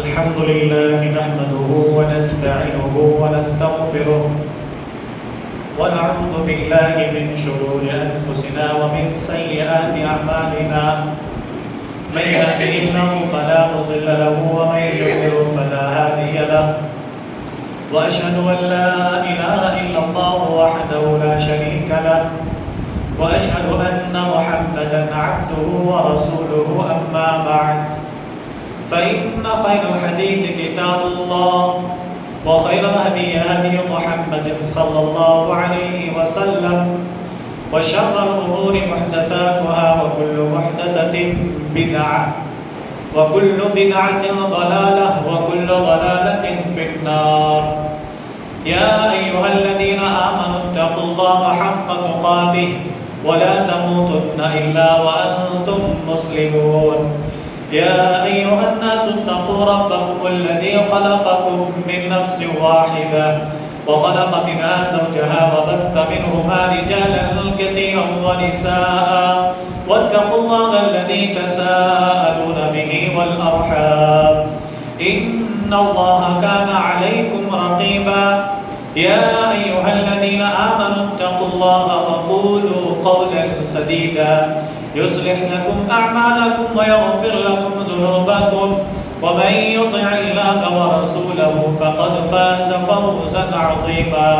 الحمد لله نحمده ونستعينه ونستغفره ونعوذ بالله من شرور أنفسنا ومن سيئات أعمالنا من يهده الله فلا مضل له ومن يضلل فلا هادي له وأشهد أن لا إله إلا الله وحده لا شريك له وأشهد أن محمدا عبده ورسوله أما بعد فإن خير الحديث كتاب الله وخير الهدي هدي محمد صلى الله عليه وسلم وشر الأمور محدثاتها وكل محدثة بدعة وكل بدعة ضلالة وكل ضلالة في النار. يا أيها الذين آمنوا اتقوا الله حق تقاته ولا تموتن إلا وأنتم مسلمون. يا أيها الناس اتقوا ربكم الذي خلقكم من نفس واحدة وخلق منها زوجها وبث منهما رجالا كثيرا ونساء واتقوا الله الذي تساءلون به والأرحام إن الله كان عليكم رقيبا. يا أيها الذين آمنوا اتقوا الله وقولوا قولا سديدا يصلح لكم أعمالكم ويغفر لكم ذنوبكم ومن يطع الله ورسوله فقد فاز فوزا عظيما.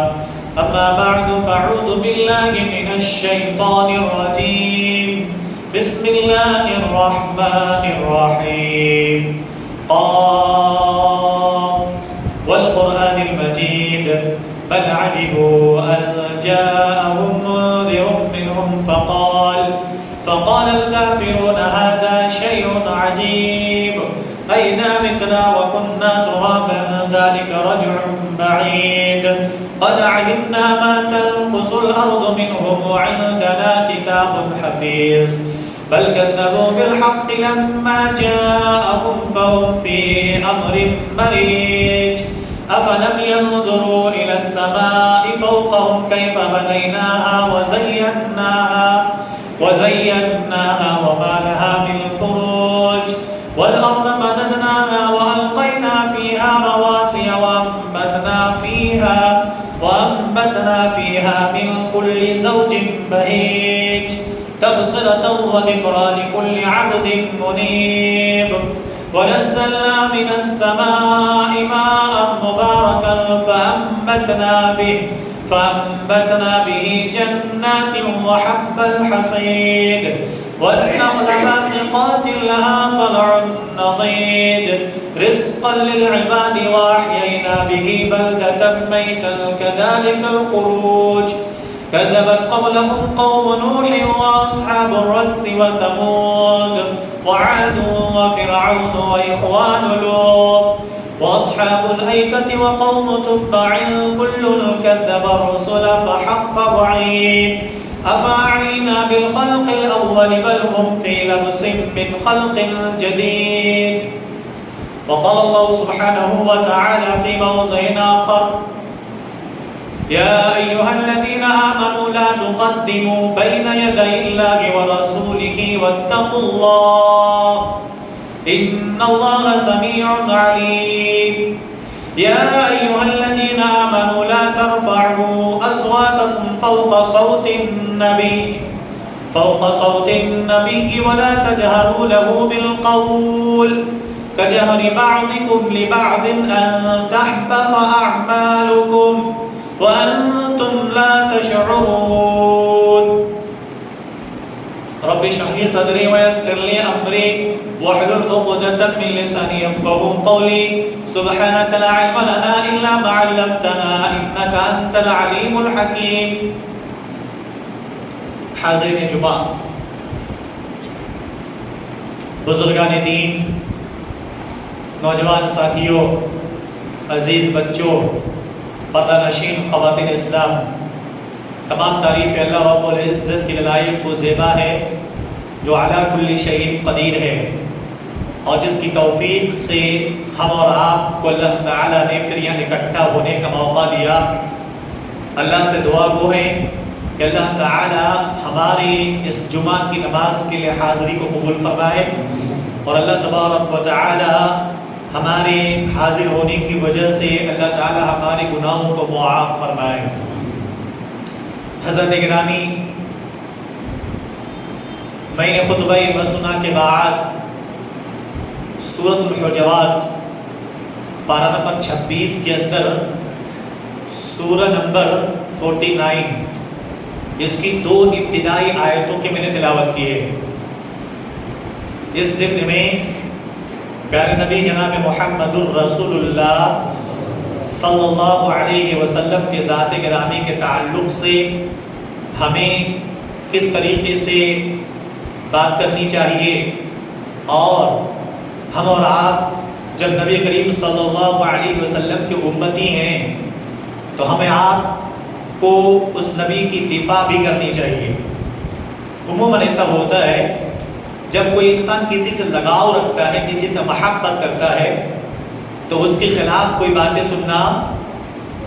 أما بعد فأعوذ بالله من الشيطان الرجيم. بسم الله الرحمن الرحيم. قاف والقرآن المجيد بل عجبوا أن جاءهم منذر منهم فقال الكافرون هذا شيء عجيب أئذا متنا وكنا ترابا ذلك رجع بعيد قد علمنا ما تنقص الأرض منهم وعندنا كتاب حفيظ بل كذبوا بالحق لما جاءهم فهم في أمر مريج أفلم ينظروا إلى السماء فوقهم كيف بنيناها وزيناها وما لها من فروج والأرض مددناها وألقينا فيها رواسي وأنبتنا فيها من كل زوج بهيج تبصرة وذكرى لكل عبد منيب ونزلنا من السماء ماء مباركا فأنبتنا به جنات وحب الحصيد والنخل باسقات لها طلع نضيد رزقا للعباد وأحيينا به بلدة ميتا كذلك الخروج كذبت قبلهم قوم نوح وأصحاب الرس وثمود وعاد وفرعون وإخوان لوط وأصحاب الأيكة وقوم تبع كل كذب الرسل فحق وعيد أفأعينا بالخلق الأول بل هم في لبس من خلق جديد. وقال الله سبحانه وتعالى في موضع آخر يا أيها الذين آمنوا لا تقدموا بين يدي الله ورسوله واتقوا الله إن الله سميع عليم. يا أيها الذين آمنوا لا ترفعوا أصواتكم فوق صوت النبي ولا تجهروا له بالقول كجهر بعضكم لبعض أن تحبط أعمالكم وأنتم لا تشعرون. رب اشرح لي صدري ويسر لي أمري واحلل عقدة من لساني يفقهوا قولي سبحانك لا علم لنا إلا ما علمتنا إنك أنت العليم الحكيم. حاضرین جمعہ، بزرگان دین، نوجوان ساتھیوں، عزیز بچوں، پردہ نشین خواتین اسلام، تمام تعریف اللہ رب العزت کی لائق و زیبا ہے جو علی کل شیء قدیر ہے اور جس کی توفیق سے ہم اور آپ کو اللہ تعالیٰ نے پھر یہاں اکٹھا ہونے کا موقع دیا. اللہ سے دعا گو ہے کہ اللہ تعالیٰ ہماری اس جمعہ کی نماز کے لیے حاضری کو قبول فرمائے اور اللہ تبارک و تعالیٰ ہمارے حاضر ہونے کی وجہ سے اللہ تعالی ہمارے گناہوں کو معاف فرمائے۔ حضرت گرامی، میں نے خطبہ مسنہ کے بعد سورۃ الحجرات پارہ نمبر 26 کے اندر سورہ نمبر 49 اس کی 2 ابتدائی آیتوں کی میں نے تلاوت کی ہے۔ اس ضمن میں پیارے نبی جناب محمد الرسول اللہ صلی اللہ علیہ وسلم کے ذات گرامی کے تعلق سے ہمیں کس طریقے سے بات کرنی چاہیے، اور ہم اور آپ جب نبی کریم صلی اللہ علیہ وسلم کے امتی ہیں تو ہمیں آپ کو اس نبی کی دفاع بھی کرنی چاہیے۔ عموماً ایسا ہوتا ہے جب کوئی انسان کسی سے لگاؤ رکھتا ہے، کسی سے محبت کرتا ہے، تو اس کے خلاف کوئی باتیں سننا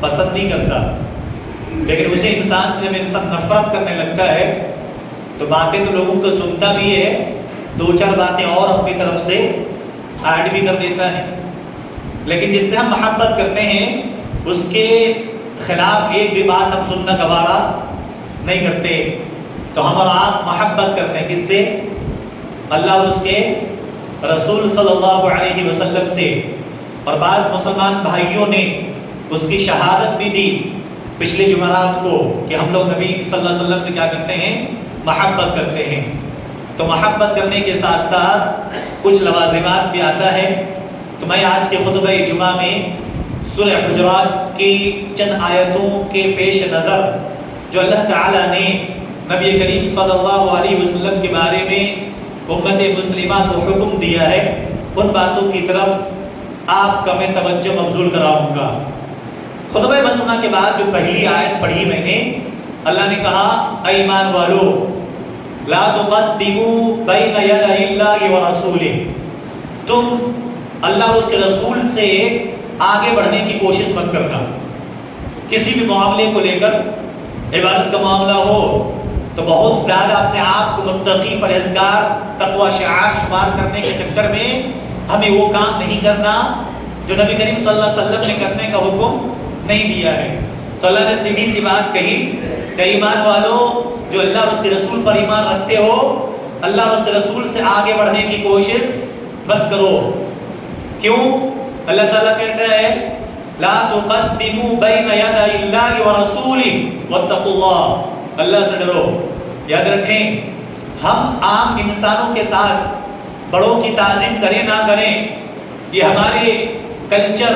پسند نہیں کرتا، لیکن اسی انسان سے جب انسان نفرت کرنے لگتا ہے تو باتیں تو لوگوں کو سنتا بھی ہے، 2-4 باتیں اور اپنی طرف سے ایڈ بھی کر دیتا ہے، لیکن جس سے ہم محبت کرتے ہیں اس کے خلاف ایک بھی بات ہم سننا گوارا نہیں کرتے۔ تو ہم اور آپ محبت کرتے ہیں کس سے؟ اللہ اور اس کے رسول صلی اللہ علیہ وسلم سے۔ اور بعض مسلمان بھائیوں نے اس کی شہادت بھی دی پچھلے جمعرات کو کہ ہم لوگ نبی صلی اللہ علیہ وسلم سے کیا کرتے ہیں؟ محبت کرتے ہیں۔ تو محبت کرنے کے ساتھ ساتھ کچھ لوازمات بھی آتا ہے۔ تو میں آج کے خطبہ جمعہ میں سورہ حجرات کی چند آیتوں کے پیش نظر جو اللہ تعالیٰ نے نبی کریم صلی اللہ علیہ وسلم کے بارے میں امت مسلمہ کو حکم دیا ہے، ان باتوں کی طرف آپ کا میں توجہ مبذول کراؤں گا۔ خطبہ مسنہ کے بعد جو پہلی آیت پڑھی میں نے، اللہ نے کہا اے ایمان والو لا تقدموا بین یدی اللہ ورسولہ، تم اللہ اور اس کے رسول سے آگے بڑھنے کی کوشش مت کرنا۔ کسی بھی معاملے کو لے کر، عبادت کا معاملہ ہو تو بہت زیادہ اپنے آپ کو متقی، پرہیزگار، تقوی شعار شمار کرنے کے چکر میں ہمیں وہ کام نہیں کرنا جو نبی کریم صلی اللہ علیہ وسلم نے کرنے کا حکم نہیں دیا ہے۔ تو اللہ نے سیدھی سی بات کہی کہ ایمان والو جو اللہ اور اس کے رسول پر ایمان رکھتے ہو، اللہ اور اس کے رسول سے آگے بڑھنے کی کوشش مت کرو۔ کیوں؟ اللہ تعالیٰ کہتا ہے لا تقدموا بین یدی اللہ ورسولہ واتقوا اللہ، اللہ سے ڈرو۔ یاد رکھیں، ہم عام انسانوں کے ساتھ بڑوں کی تعظیم کریں نہ کریں، یہ ہمارے کلچر،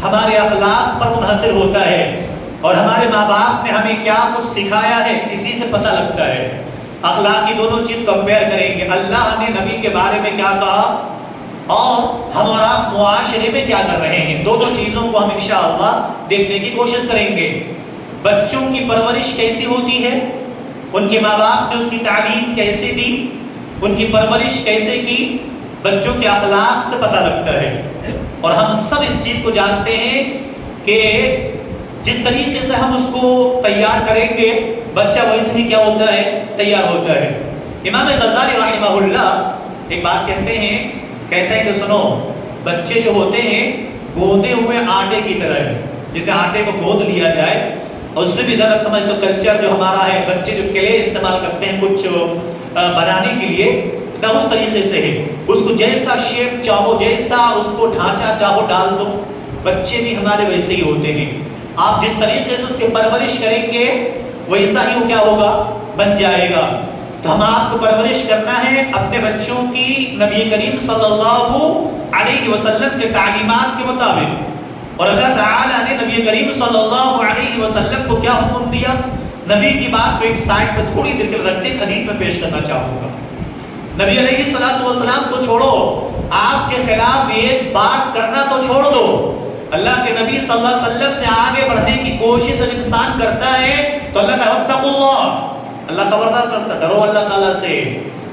ہمارے اخلاق پر منحصر ہوتا ہے، اور ہمارے ماں باپ نے ہمیں کیا کچھ سکھایا ہے اسی سے پتہ لگتا ہے۔ اخلاقی دونوں چیز کمپیئر کریں گے، اللہ نے نبی کے بارے میں کیا کہا اور ہم اور آپ معاشرے میں کیا کر رہے ہیں، دونوں چیزوں کو ہم انشاءاللہ دیکھنے کی کوشش کریں گے۔ بچوں کی پرورش کیسی ہوتی ہے، ان کے ماں باپ نے اس کی تعلیم کیسے دی، ان کی پرورش کیسے کی، بچوں کے اخلاق سے پتہ لگتا ہے۔ اور ہم سب اس چیز کو جانتے ہیں کہ جس طریقے سے ہم اس کو تیار کریں گے بچہ ویسے ہی کیا ہوتا ہے؟ تیار ہوتا ہے۔ امام غزالی رحمہ اللہ ایک بات کہتے ہیں کہ سنو، بچے جو ہوتے ہیں گوندے ہوئے آٹے کی طرح ہے، جسے آٹے کو گود لیا جائے، اور اس سے بھی زیادہ سمجھ تو کلچر جو ہمارا ہے، بچے جو کلے استعمال کرتے ہیں کچھ بنانے کے لیے، نہ اس طریقے سے ہے، اس کو جیسا شیپ چاہو، جیسا اس کو ڈھانچہ چاہو ڈال دو۔ بچے بھی ہمارے ویسے ہی ہوتے ہیں، آپ جس طریقے سے اس کی پرورش کریں گے ویسا ہی وہ کیا ہوگا؟ بن جائے گا۔ تو ہم آپ کو پرورش کرنا ہے اپنے بچوں کی نبی کریم صلی اللہ علیہ وسلم کے تعلیمات کے مطابق۔ اور اللہ تعالیٰ نے نبی کریم صلی اللہ علیہ وسلم کو کیا حکم دیا؟ نبی کی بات کو ایک سائڈ پہ تھوڑی دیر کے رکھنے حدیث میں پیش کرنا چاہوں گا۔ نبی علیہ السلام تو چھوڑو، آپ کے خلاف ایک بات کرنا تو چھوڑ دو، اللہ کے نبی صلی اللہ علیہ وسلم سے آگے بڑھنے کی کوشش انسان کرتا ہے تو اللہ کا واتقوا اللہ، اللہ خبردار کرتا، ڈرو اللہ تعالیٰ سے۔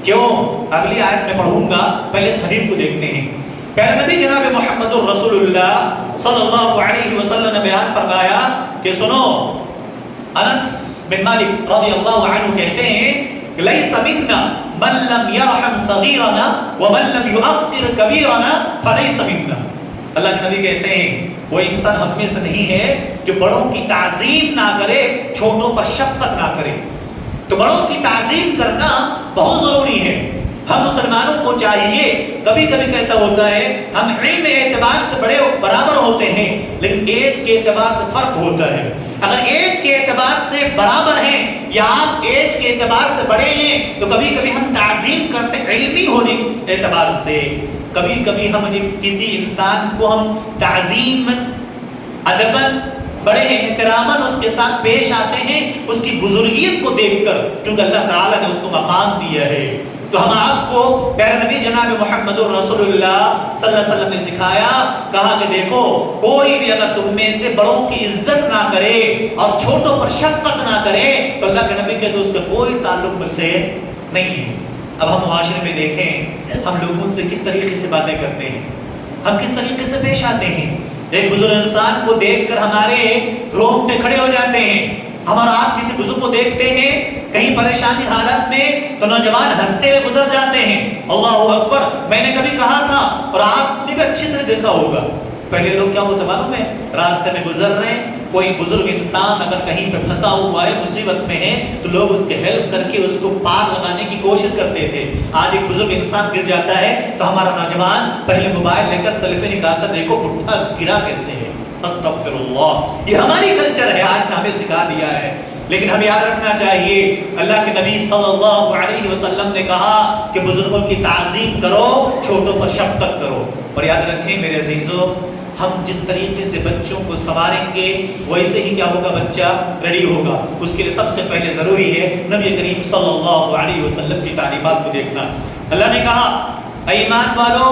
کیوں؟ اگلی آیت میں پڑھوں گا، پہلے اس حدیث کو دیکھتے ہیں۔ پیارے نبی جناب محمد الرسول اللہ صلی اللہ علیہ وسلم نے بیان فرمایا کہ سنو، انس بن مالک رضی اللہ عنہ کہتے ہیں لیس منا من لم يرحم صغیرنا ومن لم يؤقر کبیرنا فلیس منا۔ اللہ کے نبی کہتے ہیں وہ انسان ہم میں سے نہیں ہے جو بڑوں کی تعظیم نہ کرے، چھوٹوں پر شفقت نہ کرے۔ تو بڑوں کی تعظیم کرنا بہت ضروری ہے۔ ہم مسلمانوں کو چاہیے، کبھی کبھی کیسا ہوتا ہے ہم علم اعتبار سے بڑے برابر ہوتے ہیں لیکن ایج کے اعتبار سے فرق ہوتا ہے۔ اگر ایج کے اعتبار سے برابر ہیں یا آپ ایج کے اعتبار سے بڑے ہیں تو کبھی کبھی ہم تعظیم کرتے ہیں علمی ہونے کے اعتبار سے، کبھی کبھی ہم کسی انسان کو ہم تعظیم ادباً بڑے احتراماً اس کے ساتھ پیش آتے ہیں اس کی بزرگیت کو دیکھ کر، کیونکہ اللہ تعالیٰ نے اس کو مقام دیا ہے۔ تو ہم آپ کو پیارے نبی جناب محمد رسول اللہ صلی اللہ علیہ وسلم نے سکھایا، کہا کہ دیکھو کوئی بھی اگر تم میں سے بڑوں کی عزت نہ کرے اور چھوٹوں پر شفقت نہ کرے تو اللہ کے نبی کہتے اس کا کوئی تعلق مجھ سے نہیں ہے۔ اب ہم معاشرے میں دیکھیں ہم لوگوں سے کس طریقے سے باتیں کرتے ہیں، ہم کس طریقے سے پیش آتے ہیں۔ ایک بزرگ انسان کو دیکھ کر ہمارے رونگٹے کھڑے ہو جاتے ہیں۔ ہم اور آپ کسی بزرگ کو دیکھتے ہیں کہیں پریشانی حالت میں تو نوجوان ہنستے ہوئے گزر جاتے ہیں، اللہ اکبر۔ میں نے کبھی کہا تھا اور آپ نے بھی اچھی طرح دیکھا ہوگا، پہلے لوگ کیا ہوتا معلوم ہے، راستے میں گزر رہے ہیں کوئی بزرگ انسان اگر کہیں پہ پھنسا ہوا ہے مصیبت میں ہے تو لوگ اس کے ہیلپ کر کے اس کو پار لگانے کی کوشش کرتے تھے۔ آج ایک بزرگ انسان گر جاتا ہے تو ہمارا نوجوان پہلے موبائل لے کر سیلفی نکالتا، دیکھو بڈھا گرا کیسے ہے، استغفر اللہ۔ یہ ہماری کلچر ہے، آج نے ہمیں سکھا دیا ہے۔ لیکن ہمیں یاد رکھنا چاہیے اللہ کے نبی صلی اللہ علیہ وسلم نے کہا کہ بزرگوں کی تعظیم کرو، چھوٹوں پر شفقت کرو۔ اور یاد رکھیں میرے عزیزو، ہم جس طریقے سے بچوں کو سنواریں گے ویسے ہی کیا ہوگا، بچہ ریڈی ہوگا۔ اس کے لیے سب سے پہلے ضروری ہے نبی کریم صلی اللہ علیہ وسلم کی تعلیمات کو دیکھنا۔ اللہ نے کہا اے ایمان والو،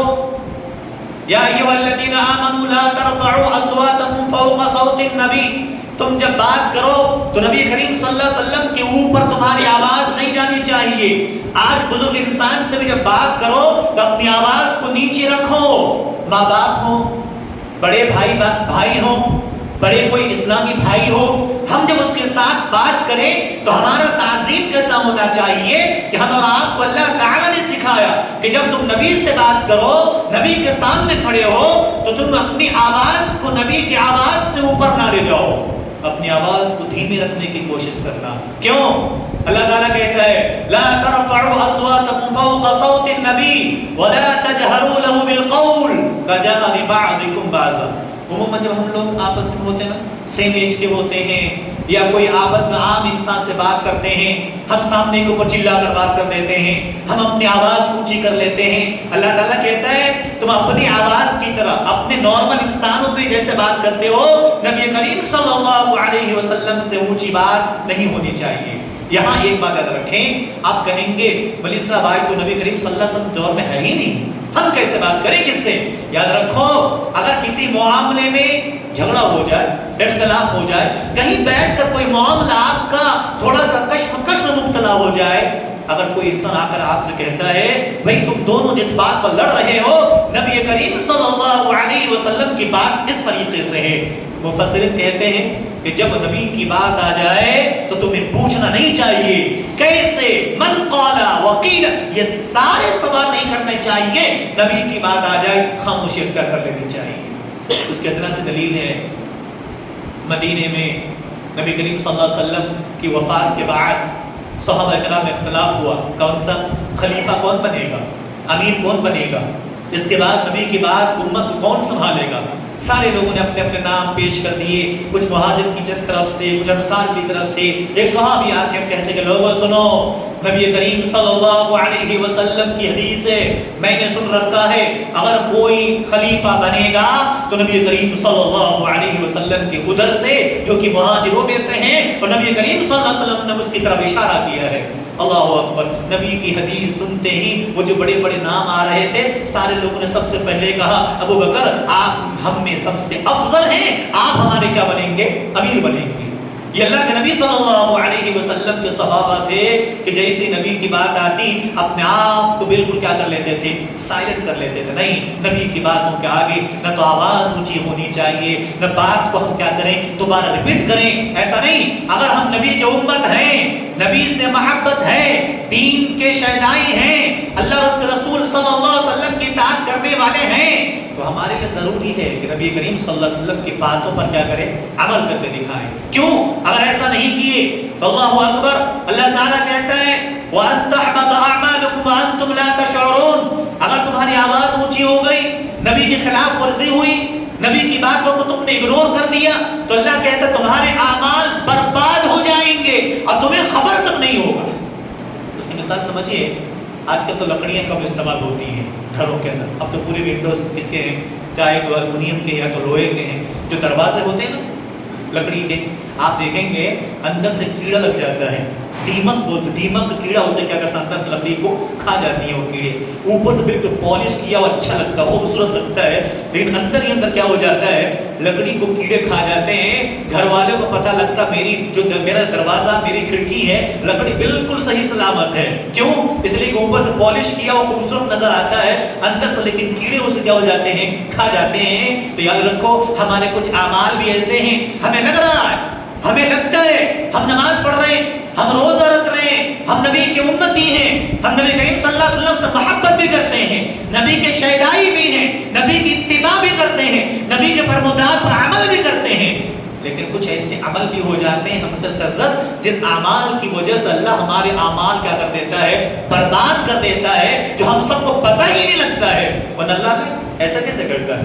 یا ایھا الذین آمنوا لا ترفعوا اصواتکم فوق صوت النبی، تم جب بات کرو تو نبی کریم صلی اللہ علیہ وسلم کے اوپر تمہاری آواز نہیں جانی چاہیے۔ آج بزرگ انسان سے بھی جب بات کرو تو اپنی آواز کو نیچے رکھو، ماں باپ ہو، بڑے بھائی ہوں، بڑے کوئی اسلامی بھائی ہو، ہم جب اس کے ساتھ بات کریں تو ہمارا تعظیم کیسا ہونا چاہیے کہ ہم اور آپ کو اللہ تعالیٰ نے سکھایا کہ جب تم نبی سے بات کرو، نبی کے سامنے کھڑے ہو تو تم اپنی آواز کو نبی کی آواز سے اوپر نہ لے جاؤ، اپنی آواز کو دھیمی رکھنے کی کوشش کرنا۔ کیوں؟ اللہ تعالیٰ کہتا ہے لا ترفعوا اصواتکم فوق صوت النبی ولا تجہروا له بالقول کجہر بعضکم بعضا۔ عموماً جب ہم لوگ آپس میں ہوتے ہیں نا، سیم ایج کے ہوتے ہیں یا کوئی آپس میں عام انسان سے بات کرتے ہیں، ہم سامنے کے اوپر چلا کر بات کر دیتے ہیں، ہم اپنی آواز اونچی کر لیتے ہیں۔ اللہ تعالیٰ کہتا ہے تم اپنی آواز کی طرح اپنے نارمل انسانوں پہ جیسے بات کرتے ہو، نبی کریم صلی اللہ علیہ وسلم سے اونچی بات نہیں ہونی چاہیے۔ یہاں ایک بات یاد رکھیں، آپ کہیں گے ولی صاحب آج تو نبی کریم صلی اللہ علیہ وسلم دور میں ہے ہی نہیں، ہم کیسے بات کریں کس سے؟ یاد رکھو اگر کسی معاملے میں جھگڑا ہو جائے، اختلاف ہو جائے، کہیں بیٹھ کر کوئی معاملہ آپ کا تھوڑا سا کشمکش میں مبتلا ہو جائے، اگر کوئی انسان آ کر آپ سے کہتا ہے بھئی تم دونوں جس بات پر لڑ رہے ہو نبی کریم صلی اللہ علیہ وسلم کی بات اس طریقے سے ہے، مفسرین کہتے ہیں کہ جب نبی کی بات آ جائے تو تمہیں پوچھنا نہیں چاہیے کیسے، من قال وقیل، یہ سارے سوال نہیں کرنے چاہیے، نبی کی بات آ جائے خاموشی اختیار کر لینی چاہیے۔ اس کے اتنا سی دلیل ہے مدینے میں نبی کریم صلی اللہ علیہ وسلم کی وفات کے بعد صحابہ کرام میں اختلاف ہوا کون سا خلیفہ کون بنے گا، امیر کون بنے گا، اس کے بعد نبی کی بات امت کو کون سنبھالے گا۔ سارے لوگوں نے اپنے اپنے نام پیش کر دیے، کچھ مہاجر کی طرف سے، کچھ انصار کی طرف سے۔ ایک صحابی آ کے کہتے کہ لوگوں سنو، نبی کریم صلی اللہ علیہ وسلم کی حدیث ہے، میں نے سن رکھا ہے اگر کوئی خلیفہ بنے گا تو نبی کریم صلی اللہ علیہ وسلم کے ادھر سے جو کہ مہاجروں میں سے ہیں، اور نبی کریم صلی اللہ علیہ وسلم نے اس کی طرف اشارہ کیا ہے۔ اللہ اکبر، نبی کی حدیث سنتے ہی وہ جو بڑے بڑے نام آ رہے تھے سارے لوگوں نے سب سے پہلے کہا ابو بکر آپ ہم میں سب سے افضل ہیں، آپ ہمارے کیا بنیں گے، امیر بنیں گے۔ یہ اللہ کے نبی صلی اللہ علیہ وسلم کے صحابہ تھے کہ جیسے نبی کی بات آتی اپنے آپ کو بالکل کیا کر لیتے تھے، سائلنٹ کر لیتے تھے۔ نہیں، نبی کی باتوں کے آگے نہ تو آواز اونچی ہونی چاہیے، نہ بات کو ہم کیا کریں دوبارہ ریپیٹ کریں، ایسا نہیں۔ اگر ہم نبی کی امت ہیں، نبی سے محبت ہے، دین کے شہدائی ہیں، اللہ اور اس کے رسول صلی اللہ علیہ وسلم کی اطاعت کرنے والے ہیں تو ہمارے لیے ضروری ہے کہ نبی کریم صلی اللہ علیہ وسلم کی باتوں پر کیا کریں؟ عمل کر کے دکھائیں. کیوں؟ اگر ایسا نہیں کیے تو اللہ اکبر، اللہ تعالیٰ کہتا ہے وَأَن تَحْبَطَ أَعْمَالُكُمْ وَأَنْتُمْ لَا تَشْعُرُونَ. اگر تمہاری آواز اونچی ہو گئی، نبی کے خلاف ورزی ہوئی، نبی کی باتوں کو تم نے اگنور کر دیا، تو اللہ کہتا ہے تمہارے اعمال برباد ہو جائیں گے اور تمہیں خبر تک نہیں ہوگا. اس کی مثال سمجھیے، آج کل تو لکڑیاں کم استعمال ہوتی ہیں گھروں کے اندر. اب تو پورے ونڈوز اس کے ہیں، چاہے تو الومنیم کے یا تو لوہے کے ہیں. جو دروازے ہوتے ہیں نا لکڑی کے، آپ دیکھیں گے اندر سے کیڑا لگ جاتا ہے. دیمک بولتے، دیمک کا کیڑا اسے کیا کرتا ہے؟ اندر سے لکڑی کو کھا جاتی ہیں وہ کیڑے. اوپر سے بالکل پالش کیا ہوا اچھا لگتا ہے، خوبصورت لگتا ہے، لیکن اندر ہی اندر کیا ہو جاتا ہے؟ لکڑی کو کیڑے کھا جاتے ہیں. گھر والوں کو پتہ لگتا میرا دروازہ، میری کھڑکی ہے، لکڑی بالکل صحیح سلامت ہے. کیوں؟ اس لیے کہ اوپر سے پالش کیا ہوا خوبصورت نظر آتا ہے، اندر سے لیکن کیڑے اسے کیا ہو جاتے ہیں؟ کھا جاتے ہیں. تو یاد رکھو ہمارے کچھ اعمال بھی ایسے ہیں، ہمیں لگ رہا ہے، ہمیں لگتا ہے ہم نماز پڑھ رہے ہیں، ہم روزہ رکھ رہے ہیں، ہم نبی کے امتی ہیں، ہم نبی کریم صلی اللہ علیہ وسلم سے محبت بھی کرتے ہیں، نبی کے شیدائی بھی ہیں، نبی کی اتباع بھی کرتے ہیں، نبی کے فرمودات پر عمل بھی کرتے ہیں، لیکن کچھ ایسے عمل بھی ہو جاتے ہیں ہم سے سرزد جس اعمال کی وجہ سے اللہ ہمارے اعمال کیا کر دیتا ہے؟ برباد کر دیتا ہے، جو ہم سب کو پتہ ہی نہیں لگتا ہے. اور اللہ ایسا کیسے کرتا ہے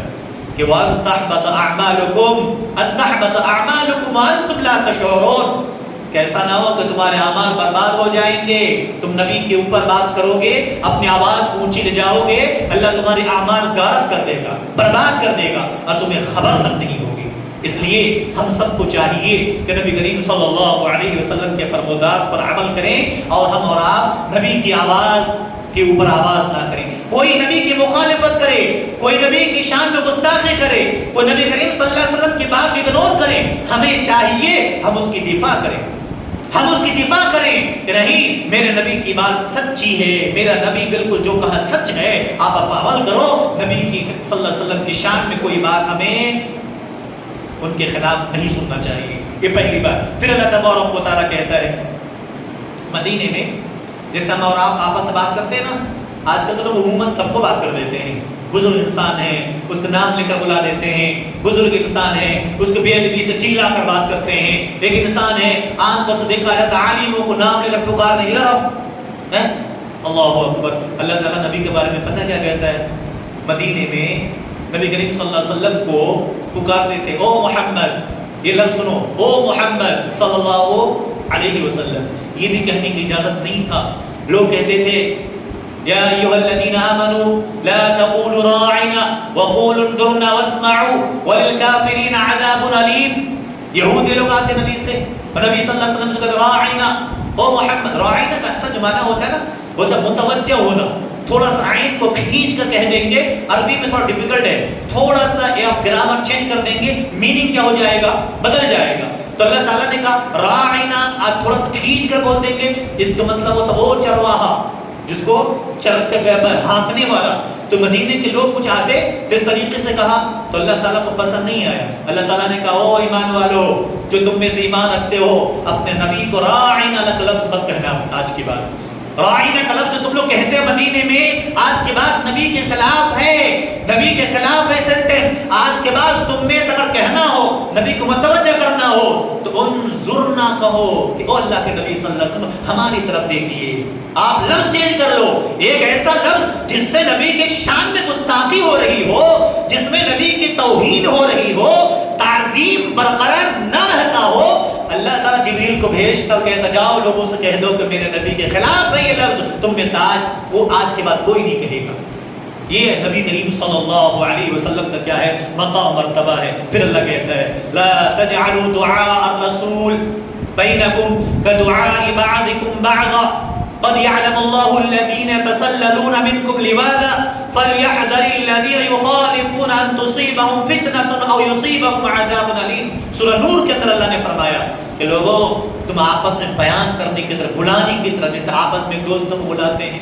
کہ وَأَن تَحْبَطَ أَعْمَالُكُمْ أَن تَحْبَطَ أَعْمَالُكُمْ وَأَنْتُمْ لَا تَشْعُرُونَ. کیسا نہ ہو کہ تمہارے اعمال برباد ہو جائیں گے، تم نبی کے اوپر بات کرو گے، اپنی آواز اونچی لے جاؤ گے، اللہ تمہارے اعمال غارت کر دے گا، برباد کر دے گا اور تمہیں خبر تک نہیں ہوگی. اس لیے ہم سب کو چاہیے کہ نبی کریم صلی اللہ علیہ وسلم کے فرمودات پر عمل کریں اور ہم اور آپ نبی کی آواز کے اوپر آواز نہ کریں. کوئی نبی کی مخالفت کرے، کوئی نبی کی شان میں گستاخی کرے، کوئی نبی کریم صلی اللہ علیہ وسلم کی بات اگنور کرے، ہمیں چاہیے ہم اس کی دفاع کریں، ہم اس کی دفاع کریں کہ نہیں میرے نبی کی بات سچی ہے، میرا نبی بالکل جو کہا سچ ہے، آپ عمل کرو. نبی کی صلی اللہ علیہ وسلم کی شان میں کوئی بات ہمیں ان کے خلاف نہیں سننا چاہیے. یہ پہلی بات. پھر اللہ تبارک و تعالیٰ کہتا ہے مدینے میں جیسے ہم اور آپ آپس سے بات کرتے ہیں نا، آج کل تو لوگ عموماً سب کو بات کر دیتے ہیں. بزرگ انسان ہے اس کا نام لے کر بلا دیتے ہیں، بزرگ انسان ہے اس کو بے ادبی سے چلا کر بات کرتے ہیں. ایک انسان ہے عام طور سے دیکھا جاتا ہے عالموں کو نام لے کر پکار نہیں رب. اللہ اکبر. اللہ تعالیٰ نبی کے بارے میں پتہ کیا کہتا ہے؟ مدینے میں نبی کریم صلی اللہ علیہ وسلم کو پکارتے تھے او محمد. یہ لفظ سنو، او محمد صلی اللہ علیہ وسلم. یہ بھی کہنے کی اجازت نہیں تھا. لوگ کہتے تھے یا ایھا الذین آمنوا لا تقولوا راعنا وقولوا انظرنا واسمعوا وللکافرین عذاب علیم. یہودی لوگ آتے نبی سے اور نبی صلی اللہ علیہ وسلم سے کہتے راعنا، او محمد. راعنا کا اصل جو معنی ہوتا ہے نا وہ جب متوجہ ہونا، تھوڑا سا عین کو کھینچ کر کہہ دیں گے. عربی میں تھوڑا ڈیفیکلٹ ہے، تھوڑا سا آپ گرامر چینج کر دیں گے میننگ کیا ہو جائے گا؟ بدل جائے گا. تو اللہ تعالیٰ نے کہا راعنا، آپ تھوڑا سا کھینچ کر بول دیں گے. اس کا مطلب ہوتا وہ چرواہا جس کو ہانکنے والا. تو مدینے کے لوگ کچھ آتے تو اس طریقے سے کہا تو اللہ تعالیٰ کو پسند نہیں آیا. اللہ تعالیٰ نے کہا او ایمان والو جو تم میں سے ایمان رکھتے ہو اپنے نبی کو راعنا کا لفظ مت کہنا. آج کی بات راعنا کا لفظ جو تم لوگ کہتے ہیں مدینے میں آج کے بعد نبی کے خلاف ہے، نبی کے خلاف ہے سینٹینس. آج کے بعد تم میں سے اگر کہنا ہو، نبی کو متوجہ کرنا ہو تو انظرنا کہو کہ او اللہ کے نبی صلی اللہ علیہ وسلم ہماری طرف دیکھیے. آپ لفظ چینج کر لو، ایک ایسا لفظ جس سے نبی کے شان میں گستاخی ہو رہی ہو، جس میں نبی کی توہین ہو رہی ہو، تعظیم برقرار نہ رہتا ہو. اللہ تعالیٰ جبریل کو بھیجتا اور کہتا جاؤ لوگوں سے کہہ دو کہ میرے نبی کے خلاف ہے یہ لفظ، تم میں سے آج کے بعد کوئی نہیں کہے گا. یہ نبی کریم صلی اللہ علیہ وسلم کا کیا ہے؟ مقام مرتبہ ہے. پھر اللہ کہتا ہے لا تجعلوا دعاء الرسول بینکم کدعاء بعضکم بعضا قد يعلم الله الذين يتسللون منكم لواذا فليحذر الذين يخالفون ان تصيبهم فتنة او يصيبهم عذاب أليم. سورہ نور کے اندر اللہ نے فرمایا کہ لوگوں تم آپس میں بیان کرنے کی طرح، بلانے کی طرح، جیسے آپس میں دوستوں کو بلاتے ہیں،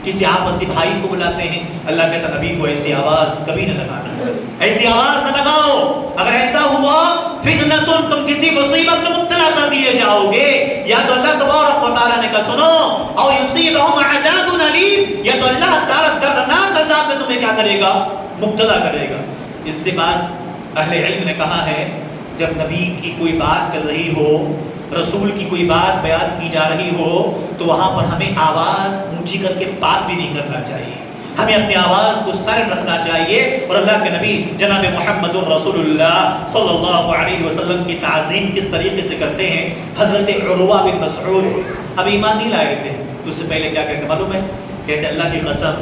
کسی آپسی بھائی کو بلاتے ہیں. اللہ کہتا نبی کو ایسی آواز کبھی نہ لگانا، ایسی آواز نہ لگاؤ. اگر ایسا ہوا فتنۃ، تم کسی مصیبت میں مبتلا کر دیے جاؤ گے، یا تو اللہ تبارک و تعالیٰ نے کہا سنو، او یصیبہم عذاب علیم، یا تو اللہ تعالیٰ دردناک عذاب میں تمہیں کیا کرے گا؟ مبتلا کرے گا۔ اس سے بعض اہل علم نے کہا ہے جب نبی کی کوئی بات چل رہی ہو، رسول کی کوئی بات بیان کی جا رہی ہو، تو وہاں پر ہمیں آواز اونچی کر کے بات بھی نہیں کرنا چاہیے، ہمیں اپنی آواز کو سائلنٹ رکھنا چاہیے۔ اور اللہ کے نبی جناب محمد الرسول اللہ صلی اللہ علیہ وسلم کی تعظیم کس طریقے سے کرتے ہیں؟ حضرت عروہ بن مسعود اب ایمان نہیں لائے تھے، تو اس سے پہلے کیا کہتے معلوم ہے؟ کہتے اللہ کی قسم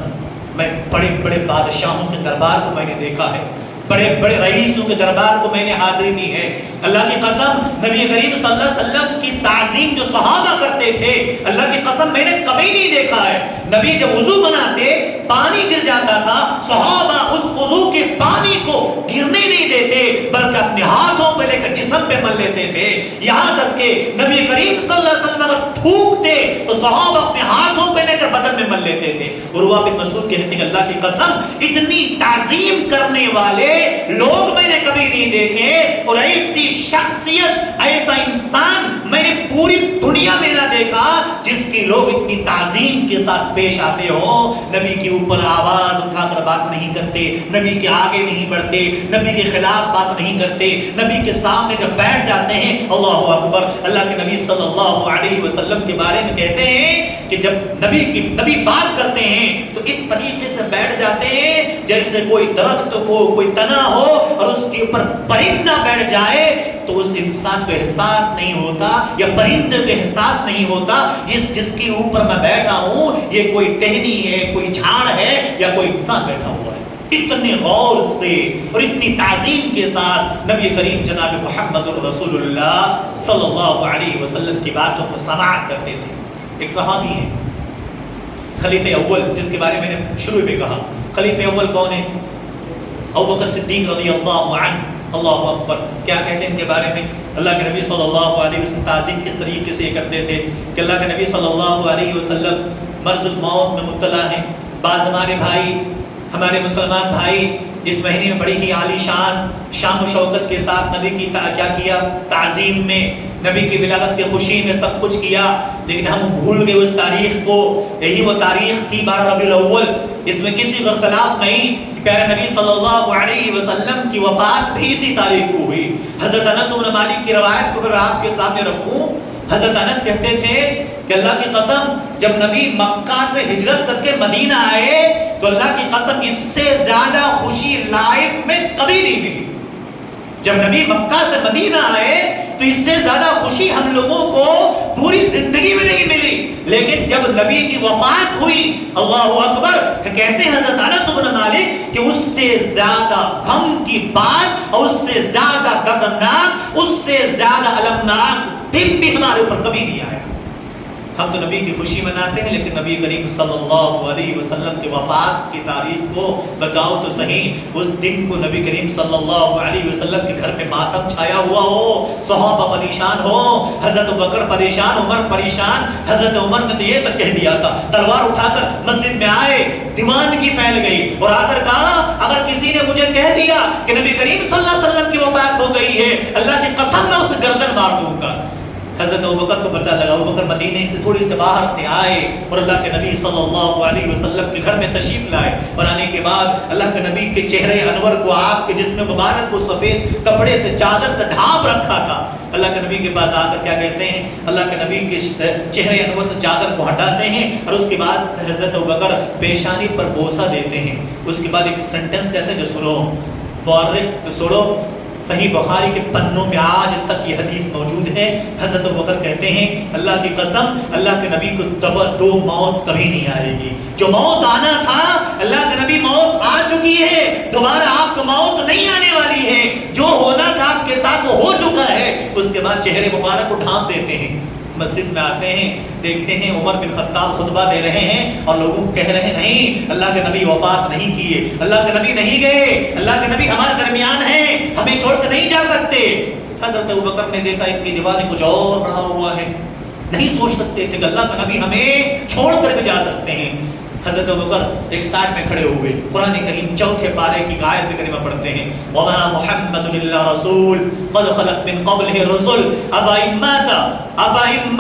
میں بڑے بڑے بادشاہوں کے دربار کو میں نے دیکھا ہے، بڑے بڑے رئیسوں کے دربار کو میں نے حاضری دی ہے، اللہ کی قسم نبی کریم صلی اللہ علیہ وسلم کی تعظیم جو صحابہ کرتے تھے، اللہ کی قسم میں نے کبھی نہیں دیکھا ہے۔ نبی جب وضو بناتے پانی گر جاتا تھا، صحابہ اس وضو کے پانی کو گرنے نہیں دیتے بلکہ اپنے ہاتھوں پہ لے کر جسم پہ مل لیتے تھے، یہاں تک کہ نبی کریم صلی اللہ علیہ وسلم اگر تھوکتے تو صحابہ اپنے ہاتھوں پہ لے کر بدن میں مل لیتے تھے۔ عروہ بن مسعود کہتے ہیں اللہ کی قسم اتنی تعظیم کرنے والے لوگ میں نے کبھی نہیں دیکھے، اور ایسی شخصیت ایسا انسان میں نے پوری دنیا میں نہ دیکھا جس کی لوگ اتنی تعظیم کے ساتھ پیش آتے ہو۔ نبی کے اوپر آواز اٹھا کر بات نہیں کرتے، نبی کے آگے نہیں بڑھتے، نبی کے خلاف بات نہیں کرتے، نبی کے سامنے جب بیٹھ جاتے ہیں اللہ اکبر۔ اللہ کے نبی صلی اللہ علیہ وسلم کے بارے میں کہتے ہیں کہ جب نبی بات کرتے ہیں تو اس طریقے سے بیٹھ جاتے ہیں جیسے کوئی درخت کو کوئی تنا ہو اور اس کے اوپر پرندہ بیٹھ جائے تو اس انسان کو احساس نہیں ہوتا یا پرندے کو احساس نہیں ہوتا جس کے اوپر میں بیٹھا ہوں یہ کوئی ٹہنی ہے، کوئی جھاڑ ہے یا کوئی انسان بیٹھا ہوا ہے۔ اتنے غور سے اور اتنی تعظیم کے ساتھ نبی کریم جناب محمد الرسول اللہ صلی اللہ علیہ وسلم کی باتوں کو سماعت کرتے تھے۔ ایک صحابی ہے خلیفہ اول، جس کے بارے میں نے شروع میں کہا، خلیفہ اول کون ہے؟ ابوبکر صدیق رضی اللہ عنہ۔ اللہ اکبر، کیا کہتے ہیں ان کے بارے میں؟ اللہ کے نبی صلی اللہ علیہ وسلم تعظیم کس طریقے سے کرتے تھے کہ اللہ کے نبی صلی اللہ علیہ وسلم مرض الموت میں مبتلا ہیں۔ بعض ہمارے بھائی، ہمارے مسلمان بھائی اس مہینے میں بڑی ہی عالی شان و شوکت کے ساتھ نبی کی کیا کیا؟ تعظیم میں، نبی کی ولادت کی خوشی میں سب کچھ کیا، لیکن ہم بھول گئے اس تاریخ کو۔ یہی وہ تاریخ تھی 12 ربیع الاول، اس میں کسی کا اختلاف نہیں کہ پیارے نبی صلی اللہ علیہ وسلم کی وفات بھی اسی تاریخ کو ہوئی۔ حضرت انس بن مالک کی روایت کو اگر آپ کے سامنے رکھوں، حضرت انس کہتے تھے کہ اللہ کی قسم جب نبی مکہ سے ہجرت کر کے مدینہ آئے تو اللہ کی قسم اس سے زیادہ خوشی لائف میں کبھی نہیں ملی۔ جب نبی مکہ سے مدینہ آئے تو اس سے زیادہ خوشی ہم لوگوں کو پوری زندگی میں نہیں ملی، لیکن جب نبی کی وفات ہوئی اللہ اکبر، کہتے ہیں حضرت انس بن مالک کہ اس سے زیادہ غم کی بات اور اس سے زیادہ دردناک، اس سے زیادہ المناک دن بھی ہمارے اوپر کبھی نہیں آیا۔ ہم تو نبی کی خوشی مناتے ہیں، لیکن نبی کریم صلی اللہ علیہ وسلم کی وفات کی تاریخ کو بتاؤ تو صحیح، اس دن کو نبی کریم صلی اللہ علیہ وسلم کے گھر پہ ماتم چھایا ہوا ہو، صحابہ پریشان ہو، حضرت بکر پریشان، عمر پریشان۔ حضرت عمر نے تو یہ تک کہہ دیا تھا، تلوار اٹھا کر مسجد میں آئے، دیوانگی پھیل گئی اور آ کر کہا اگر کسی نے مجھے کہہ دیا کہ نبی کریم صلی اللہ علیہ وسلم کی وفات ہو گئی ہے، اللہ کی قسم میں اسے گردن مار دوں گا۔ حضرت ابوبکر کو پتہ لگا، ابوبکر مدینے سے تھوڑی سے باہر تھے، آئے اور اللہ کے نبی صلی اللہ علیہ وسلم کے گھر میں تشریف لائے، اور آنے کے بعد اللہ کے نبی کے چہرے انور کو، آپ کے جسم مبارک کو سفید کپڑے سے، چادر سے ڈھانپ رکھا تھا۔ اللہ کے نبی کے پاس آ کر کیا کہتے ہیں؟ اللہ کے نبی کے چہرے انور سے چادر کو ہٹاتے ہیں اور اس کے بعد حضرت ابوبکر پیشانی پر بوسہ دیتے ہیں۔ اس کے بعد ایک سینٹنس کہتے ہیں جو سنو، مورخ تو سنو، صحیح بخاری کے پنوں میں آج تک یہ حدیث موجود ہے۔ حضرت ابوبکر کہتے ہیں اللہ کی قسم اللہ کے نبی کو دو موت کبھی نہیں آئے گی، جو موت آنا تھا اللہ کے نبی موت آ چکی ہے، دوبارہ آپ کو موت نہیں آنے والی ہے، جو ہونا تھا آپ کے ساتھ وہ ہو چکا ہے۔ اس کے بعد چہرے مبارک کو ڈھانپ دیتے ہیں، مسجد میں آتے ہیں، دیکھتے ہیں عمر بن خطاب خطبہ دے رہے ہیں اور لوگوں کو کہہ رہے ہیں نہیں، اللہ کے نبی وفات نہیں کیے، اللہ کے نبی نہیں گئے، اللہ کے نبی ہمارے درمیان ہیں، ہمیں چھوڑ کر نہیں جا سکتے۔ حضرت ابوبکر نے دیکھا ان کی دیواریں کچھ اور بڑھا ہوا ہے، نہیں سوچ سکتے تھے کہ اللہ کا نبی ہمیں چھوڑ کر بھی جا سکتے ہیں۔ حضرت ابوبکر ایک سائڈ میں کھڑے ہوئے، قرآن کریم چوتھے پارے کی آیت کریمہ پڑھتے ہیں، وَمَا مُحَمَّدٌ إِلَّا رَسُولٌ قَدْ خَلَتْ مِن قَبْلِهِ الرُّسُلُ أَفَإِن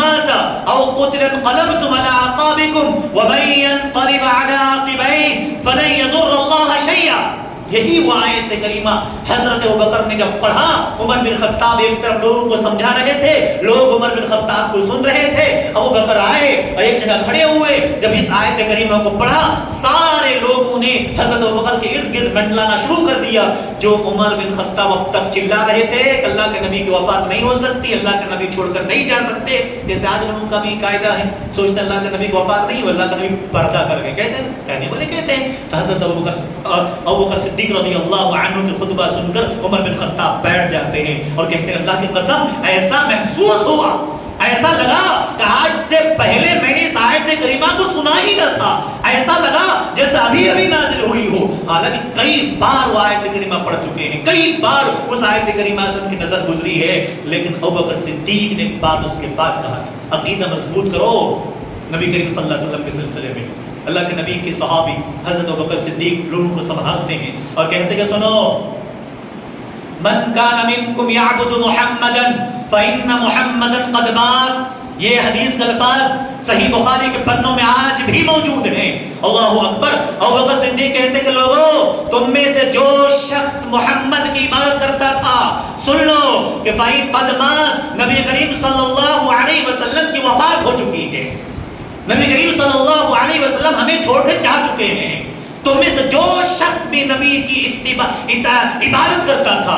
مَّاتَ أَوْ قُتِلَ انقَلَبْتُمْ عَلَىٰ أَعْقَابِكُمْ وَمَن يَنقَلِبْ عَلَىٰ عَقِبَيْهِ فَلَن يَضُرَّ اللَّهَ شَيْئًا۔ یہی وہ آیت کریمہ حضرت ابوبکر نے جب پڑھا، عمر بن خطاب ایک طرف لوگوں کو سمجھا رہے تھے، لوگ عمر بن خطاب کو سن رہے تھے، ابوبکر آئے اور ایک جگہ کھڑے ہوئے، جب اس آیت کریمہ کو پڑھا سارے لوگوں نے حضرت ابوبکر کے ارد گرد منڈلانا شروع کر دیا۔ جو عمر بن خطاب اب تک چلا رہے تھے کہ اللہ کے نبی کی وفات نہیں ہو سکتی، اللہ کے نبی چھوڑ کر نہیں جا سکتے، جیسے آج لوگوں کا بھی قاعدہ ہے، سوچتے اللہ کے نبی کی وفات نہیں ہو، اللہ کے نبی پردہ کر کے کہتے ہیں، کہنے والے کہتے ہیں، تو حضرت ابوبکر صدیق رضی اللہ عنہ کے خطبہ سن کر عمر بن خطاب بیٹھ جاتے ہیں اور کہتے ہیں اللہ کی قسم ایسا محسوس ہوا، ایسا لگا کہ آج سے پہلے میں نے اس آیت کریمہ کو سنا ہی نہ تھا، ایسا لگا جیسے ابھی ابھی نازل ہوئی ہو۔ حالانکہ کئی بار وہ آیت کریمہ پڑھ چکے ہیں، کئی بار اس آیت کریمہ سے ان کی نظر گزری ہے، لیکن ابوبکر صدیق نے ایک بات اس کے بعد کہا، عقیدہ مضبوط کرو نبی کریم صلی اللہ علیہ وسلم کے سلسلے میں۔ اللہ کے نبی کے صحابی حضرت ابوبکر صدیق لوگوں کو سنبھالتے ہیں اور کہتے ہیں کہ سنو، من کان منکم یعبد محمدا فإن محمدا قد مات، یہ حدیث کا الفاظ صحیح بخاری کے پنوں میں آج بھی موجود ہیں۔ اللہ اکبر۔ ابوبکر صدیق کہتے کہ لوگوں تم میں سے جو شخص محمد کی عبادت کرتا تھا سن لو کہ فإن قد مات، نبی کریم صلی اللہ علیہ وسلم کی وفات ہو چکی ہے، نبی کریم صلی اللہ علیہ وسلم ہمیں چھوڑ کر جا چکے ہیں۔ تم میں سے جو شخص بھی نبی کی عبادت کرتا تھا،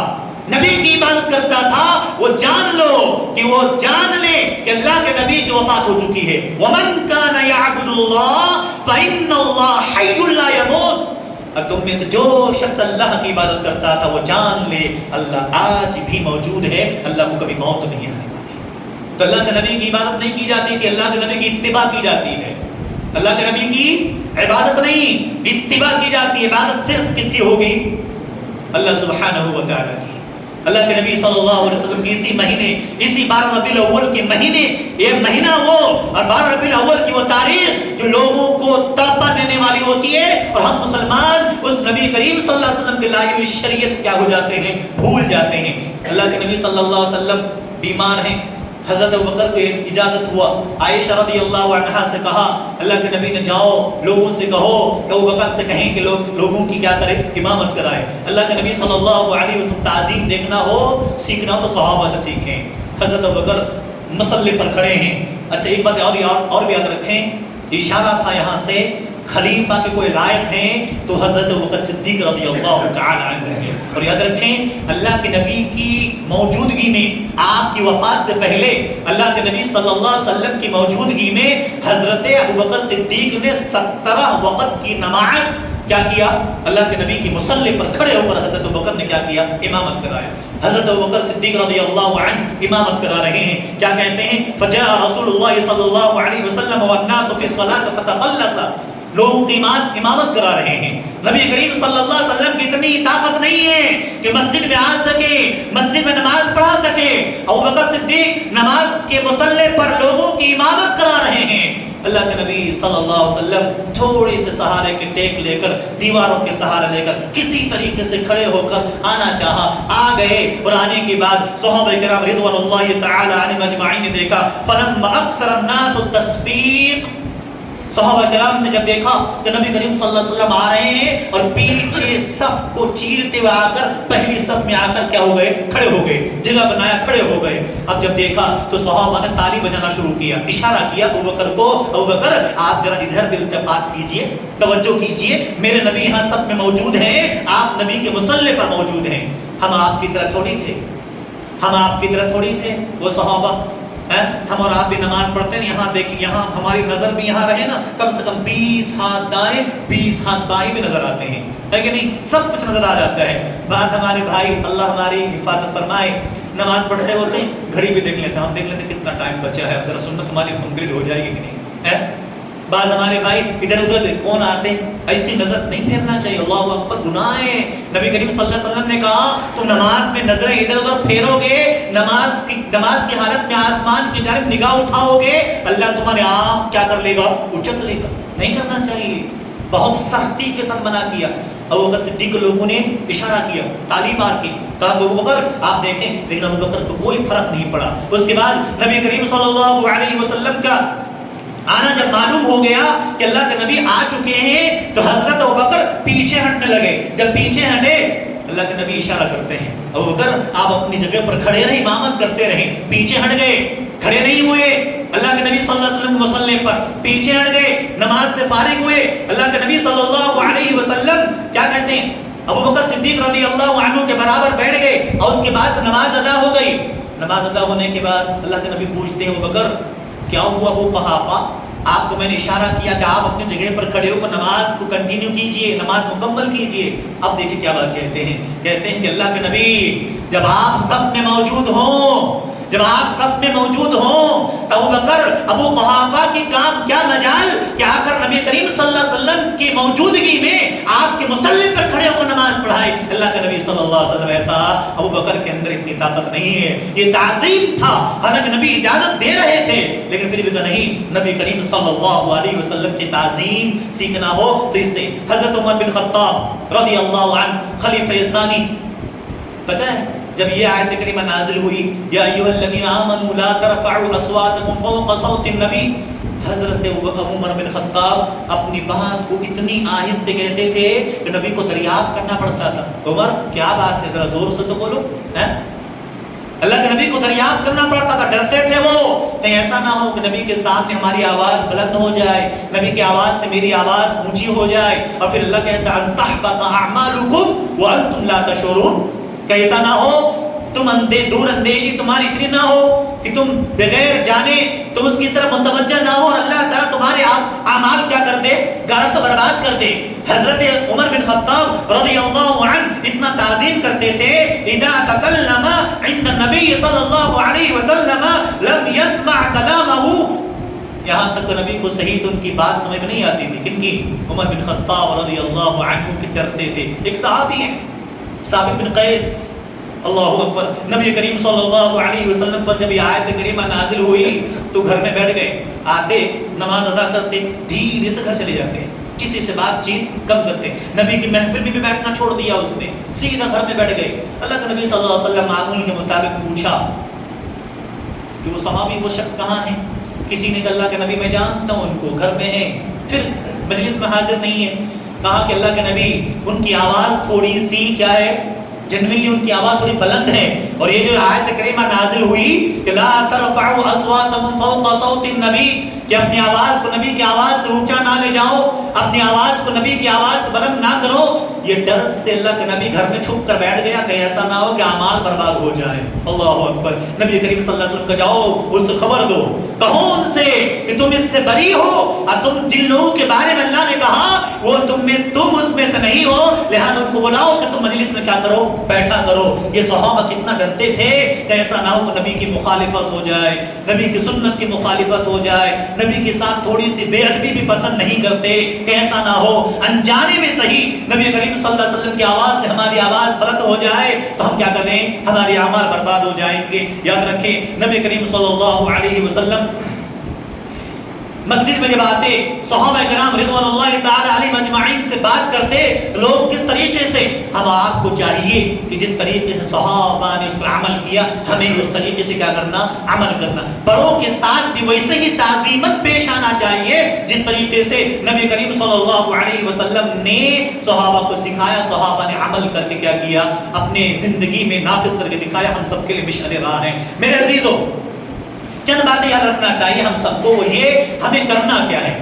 نبی کی عبادت کرتا تھا، وہ جان لو کہ وہ جان لے کہ اللہ کے نبی کی وفات ہو چکی ہے۔ وَمَن كَانَ يَعْبُدُ اللَّهَ فَإِنَّ اللَّهَ حَيٌّ لَا يَمُوتُ، اور تم میں سے جو شخص اللہ کی عبادت کرتا تھا وہ جان لے اللہ آج بھی موجود ہے، اللہ کو کبھی موت نہیں آنے والی۔ تو اللہ کے نبی کی عبادت نہیں کی جاتی تھی، اللہ کے نبی کی اتباع کی جاتی ہے۔ اللہ کے نبی کی عبادت نہیں، اتباع کی جاتی ہے۔ عبادت صرف کس کی ہوگی؟ اللہ سبحانہ و تعالیٰ کی۔ اللہ کے نبی صلی اللہ علیہ وسلم کی اسی مہینے، اسی 12 ربیع الاول کے مہینے، یہ مہینہ وہ اور 12 ربیع الاول کی وہ تاریخ جو لوگوں کو تڑپا دینے والی ہوتی ہے، اور ہم مسلمان اس نبی کریم صلی اللہ علیہ وسلم کے لائی ہوئی شریعت کیا ہو جاتے ہیں، بھول جاتے ہیں۔ اللہ کے نبی صلی اللہ علیہ وسلم بیمار ہیں، حضرت ابوبکر کو ایک اجازت ہوا، عائشہ رضی اللہ عنہا سے کہا، اللہ کے نبی نے جاؤ لوگوں سے کہو کہ ابوبکر سے کہیں کہ لوگوں کی کیا کرے، امامت کرائے۔ اللہ کے نبی صلی اللہ علیہ وسلم تعظیم دیکھنا ہو، سیکھنا ہو تو صحابہ سے سیکھیں۔ حضرت ابوبکر مصلی پر کھڑے ہیں۔ اچھا ایک بات اور بھی یاد رکھیں، اشارہ تھا یہاں سے خلیفہ کے کوئی لائق ہیں تو حضرت ابوبکر صدیق رضی اللہ تعالی عنہ ہیں۔ اور یاد رکھیں اللہ کے نبی کی موجودگی میں، آپ کی وفات سے پہلے اللہ کے نبی صلی اللہ علیہ وسلم کی موجودگی میں حضرت ابوبکر صدیق نے 17 وقت کی نماز کیا کیا؟ اللہ کے نبی کی مصلی پر کھڑے ہو کر حضرت ابوبکر نے کیا کیا؟ امامت کرایا۔ حضرت ابوبکر صدیق رضی اللہ عنہ امامت کرا رہے ہیں، کیا کہتے ہیں؟ فجاء رسول اللہ صلی اللہ علیہ وسلم والناس فی الصلاۃ فتخلص، لوگوں کی امامت کرا رہے ہیں۔ نبی کریم صلی اللہ علیہ وسلم کی اتنی طاقت نہیں ہے کہ مسجد میں آ سکے، مسجد میں نماز پڑھا سکے۔ ابوبکر صدیق نماز کے مصلی پر لوگوں کی امامت کرا رہے ہیں۔ اللہ کے نبی صلی اللہ علیہ وسلم تھوڑے سے سہارے کے ٹیک لے کر، دیواروں کے سہارے لے کر کسی طریقے سے کھڑے ہو کر آنا چاہا، آ گئے، اور آنے کے بعد صحابہ کرام رضوان اللہ تعالی علیہم اجمعین نے دیکھا، فلما اکثر الناس التصفیق، صحابہ کرام نے جب دیکھا کہ نبی کریم صلی اللہ علیہ وسلم آ رہے ہیں اور پیچھے صف کو چیرتے ہوئے آ کر پہلی صف میں آ کر کیا ہو گئے؟ کھڑے ہو گئے، جگہ بنایا، کھڑے ہو گئے۔ اب جب دیکھا تو صحابہ نے تالی بجانا شروع کیا، اشارہ کیا ابوبکر کو، ابوبکر آپ ذرا ادھر بالتفات کیجئے، توجہ کیجئے، میرے نبی یہاں صف میں موجود ہیں، آپ نبی کے مصلی پر موجود ہیں، ہم آپ کی طرح تھوڑی تھے، ہم آپ کی طرح تھوڑی تھے وہ صحابہ، ہم اور آپ بھی نماز پڑھتے ہیں، یہاں دیکھیں، یہاں ہماری نظر بھی یہاں رہے نا، کم سے کم 20 ہاتھ دائیں 20 ہاتھ بائیں بھی نظر آتے ہیں، ہے کہ نہیں؟ سب کچھ نظر آ جاتا ہے۔ بعض ہمارے بھائی، اللہ ہماری حفاظت فرمائے، نماز پڑھتے ہوتے ہیں، گھڑی بھی دیکھ لیتے ہیں، ہم دیکھ لیتے ہیں کتنا ٹائم بچا ہے، ذرا سنت ہماری کمپلیٹ ہو جائے گی کہ نہیں ہے۔ بعض ہمارے بھائی ادھر ادھر کون آتے، ایسی نظر نہیں پھیرنا چاہیے، اللہ اکبر، گناہ ہے۔ نبی کریم صلی اللہ علیہ وسلم نے کہا تم نماز میں نظریں ادھر ادھر پھیرو گے، نماز کی حالت میں آسمان کی جانب نگاہ اٹھاؤ گے، اللہ تمہارے آپ کیا کر لے گا؟ اچک لے گا۔ نہیں کرنا چاہیے. بہت سختی کے ساتھ منع کیا. ابو بکر صدیق کو لوگوں نے اشارہ کیا, تالی مار کے کہا ابو بکر آپ دیکھیں, لیکن ابو بکر کو کوئی فرق نہیں پڑا. اس کے بعد نبی کریم صلی اللہ علیہ وسلم کا آنا جب معلوم ہو گیا کہ اللہ کے نبی آ چکے ہیں, تو حضرت ابو بکر پیچھے ہٹنے لگے. جب پیچھے ہٹے, اللہ کے نبی اشارہ کرتے ہیں ابو بکر آپ اپنی جگہ پر کھڑے رہیں, امامت کرتے رہیں. پیچھے ہٹ گئے, کھڑے نہیں ہوئے. اللہ کے نبی صلی اللہ علیہ وسلم مصلی پر پیچھے ہٹ گئے, نماز سے فارغ ہوئے. اللہ کے نبی صلی اللہ علیہ وسلم کیا کہتے ہیں, ابو بکر صدیق رضی اللہ عنہ کے برابر بیٹھ گئے, اور اس کے بعد نماز ادا ہو گئی. نماز ادا ہونے کے بعد اللہ کے نبی پوچھتے ہیں ابو بکر کیا ہوا ابو قحافہ, آپ کو میں نے اشارہ کیا کہ آپ اپنی جگہ پر کھڑے ہو کر نماز کو کنٹینیو کیجئے, نماز مکمل کیجئے. اب دیکھیں کیا بات کہتے ہیں, کہتے ہیں کہ اللہ کے نبی جب آپ سب میں موجود ہوں, جب آپ سب میں موجود ہوں, تو ابو بکر ابو قحافہ کی کام کیا مجال کہ آ کر نبی کریم صلی اللہ علیہ وسلم کی موجودگی میں آپ کے مصلی پر کھڑے ہو کر نماز پڑھائے. اللہ کے نبی صلی اللہ علیہ وسلم ایسا, ابو بکر کے اندر اتنی طاقت نہیں ہے, یہ تعظیم تھا. حالانکہ نبی اجازت دے رہے تھے, لیکن پھر بھی تو نہیں, نبی کریم صلی اللہ علیہ وسلم کی تعظیم سیکھنا ہو تو اس سے. حضرت عمر بن خطاب رضی اللہ عنہ خلیفہ ثانی, پتہ ہے جب یہ آیت کریمہ نازل ہوئی, یا ایھا الذین آمنوا لا ترفعوا اصواتکم فوق صوت النبی, حضرت عمر بن خطاب اپنی بات کو اتنی آہستہ کہتے تھے کہ نبی کو دریافت کرنا پڑتا تھا. عمر کیا بات ہے, ذرا زور سے تو بولو. اللہ کے نبی کو دریافت کرنا پڑتا تھا, ڈرتے تھے وہ, کہیں ایسا نہ ہو کہ نبی کے سامنے ہماری آواز بلند ہو جائے, نبی کی آواز سے میری آواز اونچی ہو جائے, اور پھر اللہ کہتا ہے ان تحبط اعمالکم وانتم لا تشعرون, کہ ایسا نہ ہو تم دور اندیشی تمہاری اتنی نہ ہو کہ تم بغیر جانے تم اس کی طرف متوجہ نہ ہو, اور اللہ تعالیٰ تمہارے اعمال کیا کر دے, غارت و برباد کر دے. حضرت عمر بن خطاب رضی اللہ عنہ اتنا تعظیم کرتے تھے, اذا تکلم عند النبی صلی اللہ علیہ وسلم لم يسمع کلامہ, یہاں تک کہ نبی کو صحیح سے ان کی بات سمجھ میں نہیں آتی تھی. کن کی, عمر بن خطاب رضی اللہ عنہ کے ڈرتے تھے. ایک صحابی ہے ثابت بن قیس, اللہ اکبر, نبی کریم صلی اللہ علیہ وسلم پر جب یہ آیت کریمہ نازل ہوئی تو گھر میں بیٹھ گئے, آتے نماز ادا کرتے, دھیرے سے گھر چلے جاتے, کسی سے بات چیت کم کرتے. نبی کی محفل میں بھی بیٹھنا چھوڑ دیا اس نے, سیدھا گھر میں بیٹھ گئے. اللہ کے نبی صلی اللہ علیہ وسلم معمول کے مطابق پوچھا کہ وہ صحابی وہ شخص کہاں ہے. کسی نے کہا اللہ کے نبی میں جانتا ہوں ان کو, گھر میں ہے, پھر مجلس میں حاضر نہیں ہے. کہا کہ اللہ کے نبی ان کی آواز تھوڑی سی کیا ہے, جنوینلی ان کی آواز تھوڑی بلند ہے, اور یہ جو آیت کریمہ نازل ہوئی کہ لا ترفعوا اصواتکم فوق صوت النبی, کہ اپنی آواز کو نبی کی آواز سے اونچا نہ لے جاؤ, اپنی آواز کو نبی کی آواز سے بلند نہ کرو, یہ ڈر سے اللہ کے نبی گھر میں چھپ کر بیٹھ گیا کہ ایسا نہ ہو کہ اعمال برباد ہو جائے. اللہ اکبر. نبی کریم صلی اللہ علیہ وسلم کو جاؤ اس سے خبر دو, کہو ان سے کہ تم اس سے بری ہو, اور تم جن لوگوں کے بارے میں اللہ نے کہا وہ تم اس میں سے نہیں ہو, لہذا ان کو بلاؤ کہ تم مجلس میں کیا کرو, بیٹھا کرو. یہ صحابہ کتنا ڈرتے تھے کہ ایسا نہ ہو کہ نبی کی مخالفت ہو جائے, نبی کی سنت کی مخالفت ہو جائے, نبی کے ساتھ تھوڑی سی بے ادبی بھی پسند نہیں کرتے, کہ ایسا نہ ہو انجانے میں صحیح نبی کریم صلی اللہ علیہ وسلم کی آواز سے ہماری آواز بلند ہو جائے تو ہم کیا کریں, ہماری اعمال برباد ہو جائیں گے. یاد رکھیں نبی کریم صلی اللہ علیہ وسلم مسجد میں جب آتے, صحابہ کرام رضوان اللہ تعالی علیہم اجمعین سے بات کرتے, لوگ کس طریقے سے, ہم آپ کو چاہیے کہ جس طریقے سے صحابہ نے اس پر عمل کیا ہمیں اس طریقے سے کیا کرنا, عمل کرنا. بڑوں کے ساتھ بھی ویسے ہی تعظیمت پیش آنا چاہیے جس طریقے سے نبی کریم صلی اللہ علیہ وسلم نے صحابہ کو سکھایا, صحابہ نے عمل کر کے کیا کیا, اپنے زندگی میں نافذ کر کے دکھایا. ہم سب کے لیے مشعل راہ ہیں. میرے عزیزو, چند باتیں یاد رکھنا چاہیے ہم سب کو, وہ یہ ہمیں کرنا کیا ہے.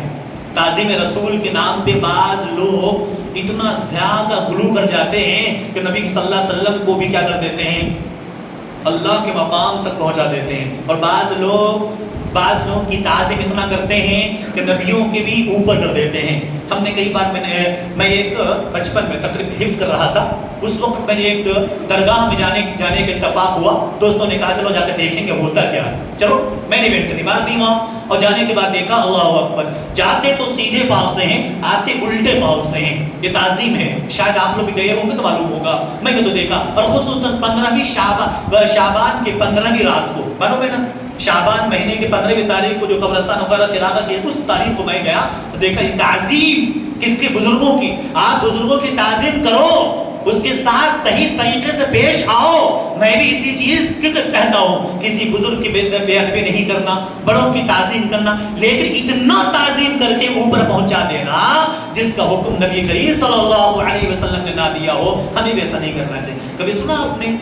تعظیم رسول کے نام پہ بعض لوگ اتنا زیادہ غلو کر جاتے ہیں کہ نبی صلی اللہ علیہ وسلم کو بھی کیا کر دیتے ہیں, اللہ کے مقام تک پہنچا دیتے ہیں. اور بعض لوگوں کی تعظیم اتنا کرتے ہیں کہ نبیوں کے بھی اوپر کر دیتے ہیں. ہم نے کئی بار میں ایک بچپن میں تقریب حفظ کر رہا تھا, اس وقت میں نے ایک درگاہ میں جانے کا اتفاق ہوا. دوستوں نے کہا چلو جا کے دیکھیں گے ہوتا کیا. چلو میں نے انٹری مار دی وہاں, اور جانے کے بعد دیکھا اللہ اکبر, جاتے تو سیدھے پاؤں سے ہیں, آتے الٹے پاؤں سے ہیں. یہ تعظیم ہے, شاید آپ لوگ بھی گئے ہوں گے تو معلوم ہوگا, میں نے تو دیکھا. اور خصوصاً 15ویں شعبان کے 15ویں رات کو, معلوم ہے نا شعبان مہینے کے 15ویں تاریخ کو جو قبرستان وغیرہ چراغا کیا اس تاریخ کو میں گیا تو دیکھا یہ تعظیم کس کی؟ بزرگوں کی. آپ بزرگوں کی تعظیم کرو, اس کے ساتھ صحیح طریقے سے پیش آؤ. میں بھی اسی چیز کہتا ہوں, کسی بزرگ کی بے ادبی نہیں کرنا, بڑوں کی تعظیم کرنا, لیکن اتنا تعظیم کر کے اوپر پہنچا دینا جس کا حکم نبی کریم صلی اللہ علیہ وسلم نے نہ دیا ہو, ہمیں بھی ایسا نہیں کرنا چاہیے. کبھی سنا آپ نے؟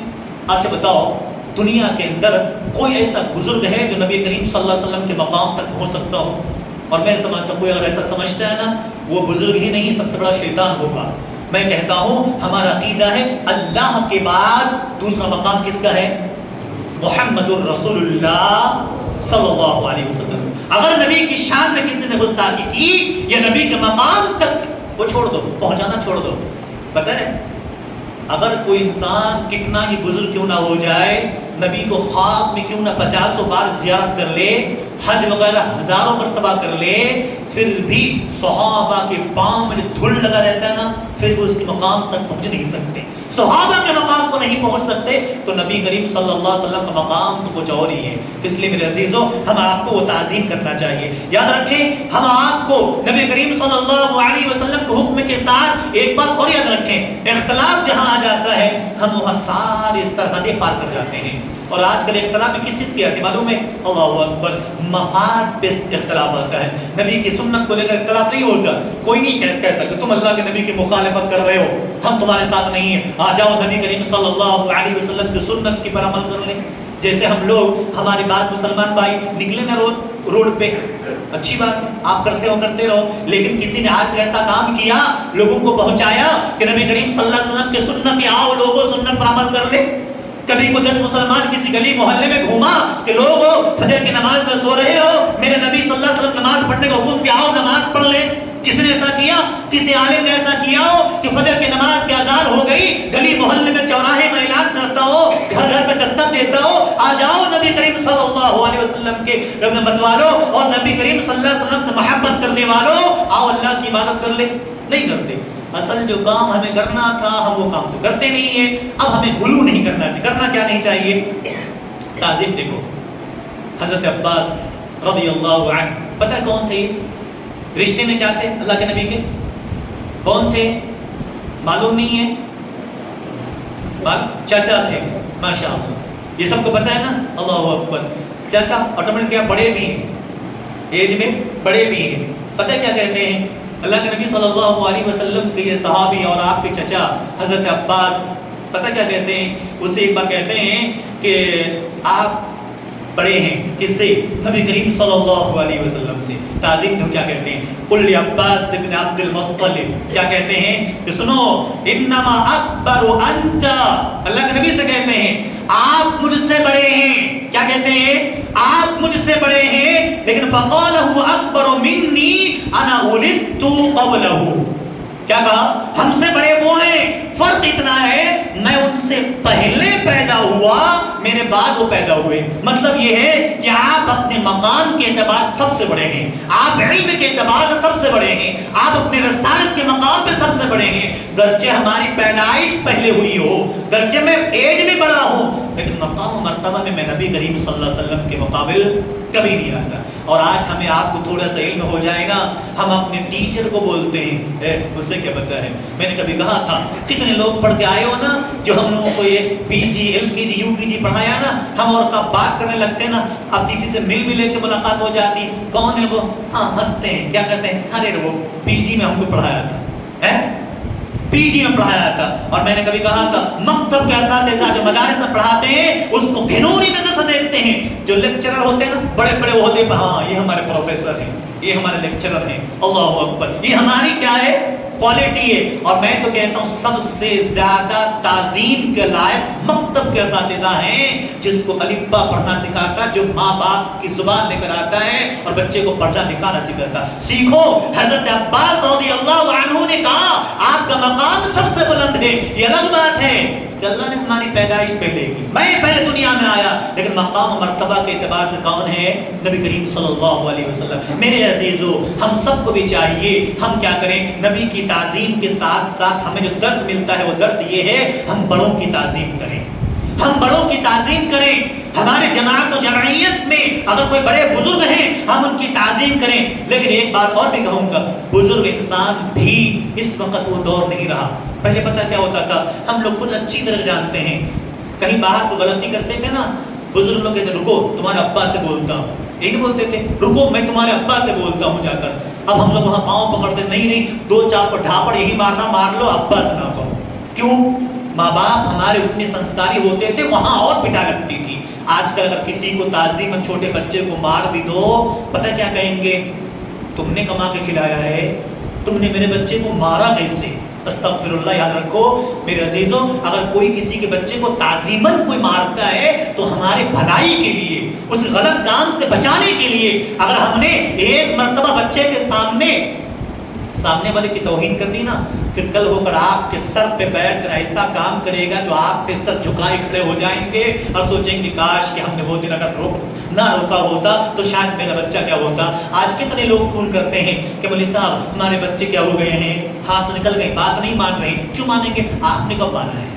اچھا بتاؤ, دنیا کے اندر کوئی ایسا بزرگ ہے جو نبی کریم صلی اللہ علیہ وسلم کے مقام تک پہنچ سکتا ہو؟ اور میں سمجھتا ہوں کوئی اگر ایسا سمجھتا ہے نا, وہ بزرگ ہی نہیں, سب سے بڑا شیطان ہوگا. میں کہتا ہوں ہمارا عقیدہ ہے اللہ کے بعد دوسرا مقام کس کا ہے؟ محمد الرسول اللہ صلی اللہ علیہ وسلم. اگر نبی کی شان میں کسی نے گستاخی کی یا نبی کے مقام تک وہ چھوڑ دو, پہنچانا چھوڑ دو. پتہ ہے اگر کوئی انسان کتنا ہی بزرگ کیوں نہ ہو جائے, نبی کو خواب میں کیوں نہ 50 بار زیارت کر لے, حج وغیرہ ہزاروں مرتبہ کر لے, پھر بھی صحابہ کے پاؤں میں جو دھول لگا رہتا ہے نا, پھر وہ اس کے مقام تک پہنچ نہیں سکتے. صحابہ کے مقام کو نہیں پہنچ سکتے تو نبی کریم صلی اللہ علیہ وسلم کا مقام تو کچھ اور ہی ہے. اس لیے میرے عزیزو, ہم آپ کو وہ تعظیم کرنا چاہیے. یاد رکھیں, ہم آپ کو نبی کریم صلی اللہ علیہ وسلم کے حکم کے ساتھ ایک بات اور یاد رکھیں, اختلاف جہاں آ جاتا ہے ہم وہاں سارے سرحدیں پار کر جاتے ہیں. اور آج کل اختلاف میں کس چیز کی آتی ہے معلوم ہے؟ اللہ اکبر, مفاد پہ اختلاف آتا ہے. نبی کی سنت کو لے کر اختلاف نہیں ہوتا. کوئی نہیں کہتا کہ تم اللہ کے نبی کی مخالفت کر رہے ہو, ہم تمہارے ساتھ نہیں ہیں, آ جاؤ نبی کریم صلی اللہ علیہ وسلم کی سنت کی پر عمل کر لیں. جیسے ہم لوگ, ہمارے بعض مسلمان بھائی نکلے نا روڈ پہ, اچھی بات, آپ کرتے رہو, لیکن کسی نے آج تک ایسا کام کیا, لوگوں کو پہنچایا کہ نبی کریم صلی اللہ علیہ وسلم کی سنت, آؤ لوگوں سنت پر عمل کر لیں. کبھی کو 10 مسلمان کسی گلی محلے میں گھوما کہ لوگو فجر کی نماز میں سو رہے ہو, میرے نبی صلی اللہ علیہ وسلم نماز پڑھنے کا حکم کیا, آؤ نماز پڑھ لیں. کس نے ایسا کیا؟ کسی عالم نے ایسا کیا ہو کہ فجر کی نماز کی اذان ہو گئی, گلی محلے میں چوراہے میں اعلان کرتا ہو, گھر گھر پہ دستک دیتا ہو, آ جاؤ نبی کریم صلی اللہ علیہ وسلم کے رحمت والوں اور نبی کریم صلی اللہ علیہ وسلم سے محبت کرنے والوں, آؤ اللہ کی عبادت کر لیں. نہیں کرتے. اصل جو کام ہمیں کرنا تھا ہم وہ کام تو کرتے نہیں ہیں. اب ہمیں غلو نہیں کرنا چاہیے. کرنا کیا نہیں چاہیے؟ تعظیم. دیکھو حضرت عباس رضی اللہ عنہ, پتہ کون تھے؟ رشتے میں کیا تھے اللہ کے نبی کے؟ کون تھے معلوم نہیں ہے؟ چاچا تھے. ماشاء اللہ, یہ سب کو پتہ ہے نا. اللہ اکبر. چاچا آٹومیٹک کیا بڑے بھی ہیں, ایج میں بڑے بھی ہیں. پتہ کیا کہتے ہیں اللہ کے نبی صلی اللہ علیہ وسلم کے یہ صحابی اور آپ کے چچا حضرت عباس, پتہ کیا کہتے ہیں؟ اسے ایک بار کہتے ہیں کہ آپ بڑے ہیں کس سے؟ نبی کریم صلی اللہ علیہ وسلم سے. تعظیم تو کیا کہتے ہیں؟ قل عباس ابن عبد المطلب, کیا کہتے ہیں کہ سنو, انما اکبر انت, اللہ کے نبی سے کہتے ہیں آپ مجھ سے بڑے ہیں. کیا کہتے ہیں؟ آپ مجھ سے بڑے ہیں, لیکن فقالہ اکبر منی انا ولدت قبلہ. کیا کہا؟ ہم سے بڑے وہ ہیں, فرق اتنا ہے میں ان سے پہلے پیدا ہوا, میرے بعد وہ پیدا ہوئے. مطلب یہ ہے کہ آپ اپنے مقام کے اعتبار سب سے بڑے ہیں, آپ علم کے اعتبار سے سب سے بڑے ہیں, آپ اپنے رسالت کے مقام پہ سب سے بڑے ہیں. گرچہ ہماری پیدائش پہلے ہوئی ہو, گرچہ میں ایج میں بڑا ہوں, لیکن مقام و مرتبہ میں نبی کریم صلی اللہ علیہ وسلم کے مقابل کبھی نہیں آتا. اور آج ہمیں آپ کو تھوڑا سا علم ہو جائے گا, ہم اپنے ٹیچر کو بولتے ہیں اسے کیا پتہ ہے. میں نے کبھی کہا تھا کتنے لوگ پڑھ کے آئے ہو نا, جو ہم لوگوں کو یہ پی جی ایل کے جی یو کے جی پڑھایا نا, ہم اور کب بات کرنے لگتے ہیں نا, اب کسی سے مل بھی لے کے ملاقات ہو جاتی, کون ہے وہ, ہاں ہنستے ہیں, کیا کہتے ہیں, ارے وہ پی جی میں ہم کو پڑھایا تھا, پی جی میں پڑھایا تھا. اور میں نے کبھی کہا تھا مکتب کے اساتذہ جو مدارس میں پڑھاتے ہیں اس کو گھنونی نظر سے دیکھتے ہیں. جو لیکچرر ہوتے ہیں نا بڑے بڑے عہدے پہ, ہاں یہ ہمارے پروفیسر ہیں, یہ ہمارے لیکچرر ہیں, اللہ اکبر, یہ ہماری کیا ہے, کوالٹی ہے. اور میں تو کہتا ہوں سب سے زیادہ تعظیم کے لائق مکتب کے اساتذہ ہیں, جس کو الف با پڑھنا سکھاتا, جو ماں باپ کی زبان لے کر آتا ہے اور بچے کو پڑھنا لکھانا سکھاتا. سیکھو. حضرت عباس رضی اللہ عنہ نے کہا آپ کا مقام سب سے بلند ہے. یہ الگ بات ہے کہ اللہ نے ہماری پیدائش پہلے کی, میں پہلے دنیا میں آیا, لیکن مقام و مرتبہ کے اعتبار سے کون ہے؟ نبی کریم صلی اللہ علیہ وسلم. میرے عزیزو, ہم سب کو بھی چاہیے ہم کیا کریں, نبی کی تعظیم کے ساتھ ساتھ ہمیں جو درس ملتا ہے وہ درس یہ ہے ہم بڑوں کی تعظیم کریں. ہم بڑوں کی تعظیم کریں. ہمارے جماعت و جمعیت میں اگر کوئی بڑے بزرگ ہیں ہم ان کی تعظیم کریں. لیکن ایک بات اور بھی کہوں گا, بزرگ انسان بھی اس وقت وہ دور نہیں رہا. پہلے پتہ کیا ہوتا تھا, ہم لوگ خود اچھی طرح جانتے ہیں, کہیں باہر کو غلطی کرتے تھے نا, بزرگ لوگ کہتے رکو تمہارے ابا سے بولتا ہوں, یہ نہیں بولتے تھے رکو میں تمہارے ابا سے بولتا ہوں جا کر. اب ہم لوگ وہاں پاؤں پکڑتے, نہیں 2-4 پر ڈھاپڑ یہی مارنا, مار لو, ابا سے نہ کہو. کیوں؟ ماں باپ ہمارے اتنے سنسکاری ہوتے تھے, وہاں اور پٹا لگتی تھی. آج کل اگر کسی کو تعظیم چھوٹے بچے کو مار بھی دو, پتہ کیا کہیں گے, تم نے کما کے کھلایا ہے, تم نے میرے بچے کو مارا کیسے. استغفر اللہ. یاد رکھو میرے عزیزوں, اگر کوئی کسی کے بچے کو تعظیماً کوئی مارتا ہے تو ہمارے بھلائی کے لیے, اس غلط کام سے بچانے کے لیے. اگر ہم نے ایک مرتبہ بچے کے سامنے والے کی توہین کر دی نا, پھر کل ہو کر آپ کے سر پہ بیٹھ کر ایسا کام کرے گا جو آپ کے سر جھکائے کھڑے ہو جائیں گے اور سوچیں گے کاش کہ ہم نے وہ دن اگر نہ روکا ہوتا تو شاید میرا بچہ کیا ہوتا. آج کتنے لوگ فون کرتے ہیں کہ مولوی صاحب ہمارے بچے کیا ہو گئے ہیں, ہاتھ سے نکل گئے, بات نہیں مان رہے. کیوں مانیں گے؟ آپ نے کب مانا ہے؟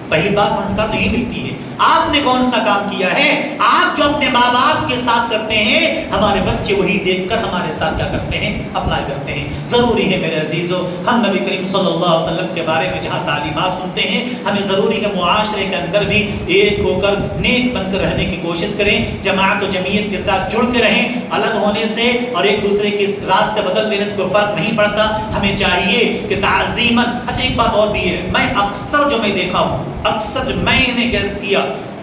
پہلی بات سنسکار تو یہ ملتی ہے, آپ نے کون سا کام کیا ہے. آپ جو اپنے ماں باپ کے ساتھ کرتے ہیں, ہمارے بچے وہی دیکھ کر ہمارے ساتھ کیا کرتے ہیں, اپلائی کرتے ہیں. ضروری ہے میرے عزیزوں, ہم نبی کریم صلی اللہ علیہ وسلم کے بارے میں جہاں تعلیمات سنتے ہیں, ہمیں ضروری ہے معاشرے کے اندر بھی ایک ہو کر نیک بن کر رہنے کی کوشش کریں, جماعت و جمعیت کے ساتھ جڑ کے رہیں. الگ ہونے سے اور ایک دوسرے کے راستے بدل دینے سے کوئی فرق نہیں پڑتا. ہمیں چاہیے کہ تعظیماً. اچھا ایک بات اور بھی ہے, میں اکثر جو میں دیکھا ہوں, اکثر جو میں نے گیس کیا,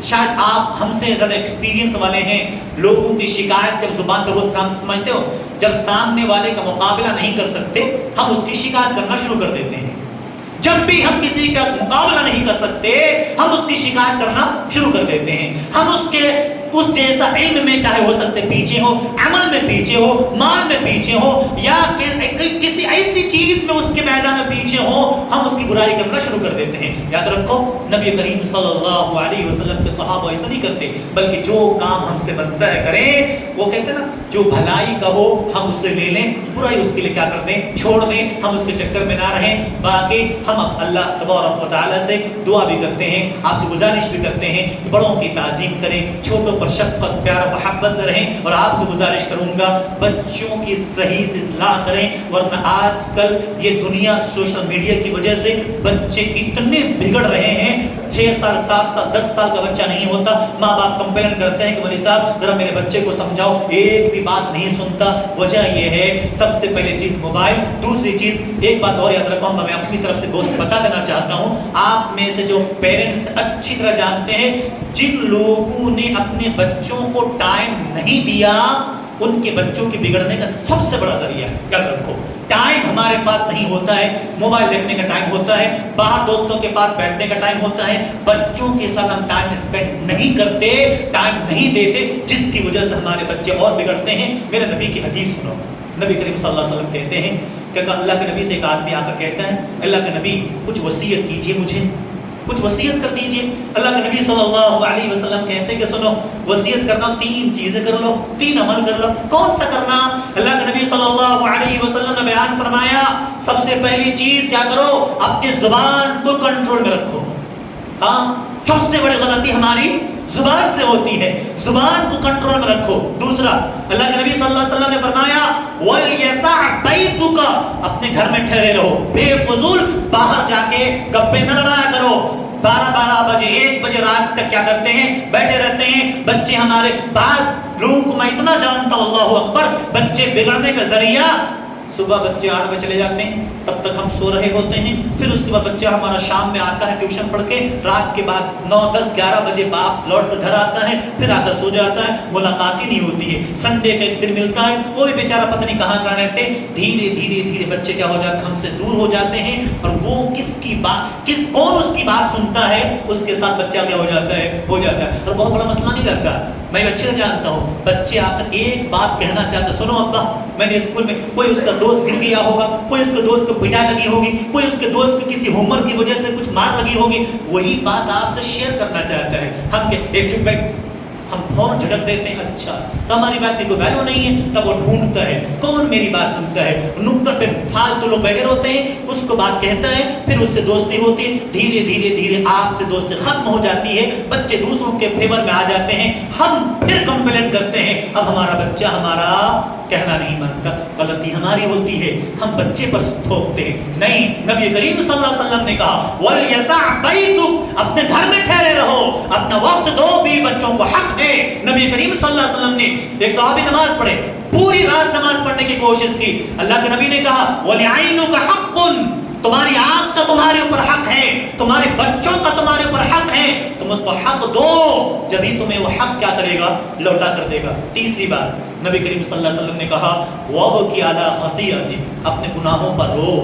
شاید آپ ہم سے زیادہ ایکسپیرینس والے ہیں, لوگوں کی شکایت جب زبان پہ ہو, سمجھتے ہو, جب سامنے والے کا مقابلہ نہیں کر سکتے ہم اس کی شکایت کرنا شروع کر دیتے ہیں. جب بھی ہم کسی کا مقابلہ نہیں کر سکتے ہم اس کی شکایت کرنا شروع کر دیتے ہیں. ہم اس جیسا علم میں چاہے ہو سکتے پیچھے ہو, عمل میں پیچھے ہو, مال میں پیچھے ہو, یا کسی ایسی چیز میں اس کے میدان میں پیچھے ہو, ہم اس کی برائی کرنا شروع کر دیتے ہیں. یاد رکھو نبی کریم صلی اللہ علیہ وسلم کے صحابہ ایسا نہیں کرتے, بلکہ جو کام ہم سے بنتا ہے کریں. وہ کہتے ہیں نا, جو بھلائی کا ہو ہم اس سے لے لیں, برائی اس کے لیے کیا کر دیں, چھوڑ دیں, ہم اس کے چکر میں نہ رہیں. باقی ہم اللہ تبارک و تعالیٰ سے دعا بھی کرتے ہیں, آپ سے گزارش بھی کرتے ہیں کہ بڑوں کی تعظیم کریں, چھوٹوں پر شفقت پیار و محبت سے رہیں. اور آپ سے گزارش کروں گا بچوں کی صحیح سے اصلاح کریں, ورنہ آج کل یہ دنیا سوشل میڈیا کی وجہ سے بچے اتنے بگڑ رہے ہیں. 6 سال 7 سال 10 سال کا بچہ نہیں ہوتا, ماں باپ کمپلین کرتے ہیں کہ مولوی صاحب ذرا میرے بچے کو سمجھاؤ, ایک بھی بات نہیں سنتا. وجہ یہ ہے سب سے پہلے چیز موبائل. دوسری چیز ایک بات اور یاد رکھو, میں اپنی طرف سے بتا دینا چاہتا ہوں, آپ میں سے جو پیرنٹس اچھی طرح جانتے ہیں, جن لوگوں نے اپنے بچوں کو ٹائم نہیں دیا ان کے بچوں کے بگڑنے کا سب سے بڑا ذریعہ ہے. یاد رکھو ٹائم ہمارے پاس نہیں ہوتا ہے, موبائل دیکھنے کا ٹائم ہوتا ہے, باہر دوستوں کے پاس بیٹھنے کا ٹائم ہوتا ہے, بچوں کے ساتھ ہم ٹائم اسپینڈ نہیں کرتے, ٹائم نہیں دیتے, جس کی وجہ سے ہمارے بچے اور بگڑتے ہیں. میرے نبی کی حدیث سنو, نبی کریم صلی اللہ علیہ وسلم کہتے ہیں کہ اللہ کے نبی سے ایک آدمی آ کر کہتا ہے, اللہ کے نبی کچھ وصیت کیجیے, مجھے کچھ وصیت کر دیجیے. اللہ کے نبی صلی اللہ علیہ وسلم کہتے ہیں کہ سنو, وصیت کرنا 3 چیزیں کر لو, 3 عمل کر لو. کون سا کرنا؟ اللہ کے نبی صلی اللہ علیہ وسلم نے بیان فرمایا, سب سے پہلی چیز کیا کرو, اپنی زبان کو کنٹرول میں رکھو. ہاں, سب سے بڑی غلطی ہماری زبان سے ہوتی ہے, زبان کو کنٹرول میں رکھو. دوسرا, اللہ کے نبی صلی اللہ علیہ وسلم نے فرمایا وَلْيَسَعْ بَيْتُكَ, اپنے گھر میں ٹھہرے رہو, بے فضول باہر جا کے گپے نہ لڑایا کرو. 12 بجے 1 بجے رات تک کیا کرتے ہیں, بیٹھے رہتے ہیں بچے ہمارے. بعض لوگوں کو میں اتنا جانتا ہوں, اللہ اکبر, بچے بگڑنے کا ذریعہ صبح بچے 8 بجے چلے جاتے ہیں, تب تک ہم سو رہے ہوتے ہیں. پھر اس کے بعد بچہ ہمارا شام میں آتا ہے ٹیوشن پڑھ کے, رات کے بعد 9 10 11 بجے باپ لوٹ کر گھر آتا ہے, پھر آ کر سو جاتا ہے, ملاقات ہی نہیں ہوتی ہے. سنڈے کا ایک دن ملتا ہے, وہ بھی بیچارہ پتہ نہیں کہاں رہتے. دھیرے دھیرے بچے کیا ہو جاتے ہیں, ہم سے دور ہو جاتے ہیں, اور وہ کون اس کی بات سنتا ہے, اس کے ساتھ بچہ کیا ہو جاتا ہے. اور بہت بڑا مسئلہ نہیں رہتا, میں اچھے جانتا ہوں. بچے آ کر ایک بات کہنا چاہتے, سنو ابا, میں نے اسکول میں کوئی اس کا دوست گر گیا ہوگا, کوئی اس کے دوست کو پٹا لگی ہوگی, کوئی اس کے دوست کو کسی ہوم ورک کی وجہ سے کچھ مار لگی ہوگی, وہی بات آپ سے شیئر کرنا چاہتا ہے. ہم کہ ایک چپ بیٹھ, ہم فوراً جھٹک دیتے ہیں اچھا تو ہماری بات کی کوئی ویلو نہیں ہے. تب وہ ڈھونڈتا ہے کون میری بات سنتا ہے. نکتہ پہ فالتو لوگ بیٹھے ہوتے ہیں, اس کو بات کہتا ہے, پھر اس سے دوستی ہوتی ہے, دھیرے دھیرے دھیرے آپ سے دوستی ختم ہو جاتی ہے. بچے دوسروں کے فیور میں آ جاتے ہیں, ہم پھر کمپلین کرتے ہیں اب ہمارا بچہ ہمارا کہنا نہیں مانتا. غلطی ہماری ہوتی ہے, ہم بچے پر تھوپتے ہیں. نہیں, نبی کریم صلی اللہ علیہ وسلم نے کہا وَلْيَسَعْ بَيْتُكَ, اپنے گھر میں ٹھہرے رہو, اپنا وقت دو, بھی بچوں کو حق ہے. نبی کریم صلی اللہ علیہ وسلم نے ایک صحابی نماز پڑھے, پوری رات نماز پڑھنے کی کوشش کی. اللہ کے نبی نے کہا وَلِعَيْنُكَ حَقٌّ, تمہاری آنکھ کا تمہارے اوپر حق ہے, تمہارے بچوں کا تمہارے اوپر حق ہے, تم اس کو حق دو, جبھی تمہیں وہ حق کیا کرے گا, لوٹا کر دے گا. تیسری بات نبی کریم صلی اللہ علیہ وسلم نے کہا وَابْكِ عَلَىٰ خَطِيئَتِكَ, اپنے گناہوں پر رو.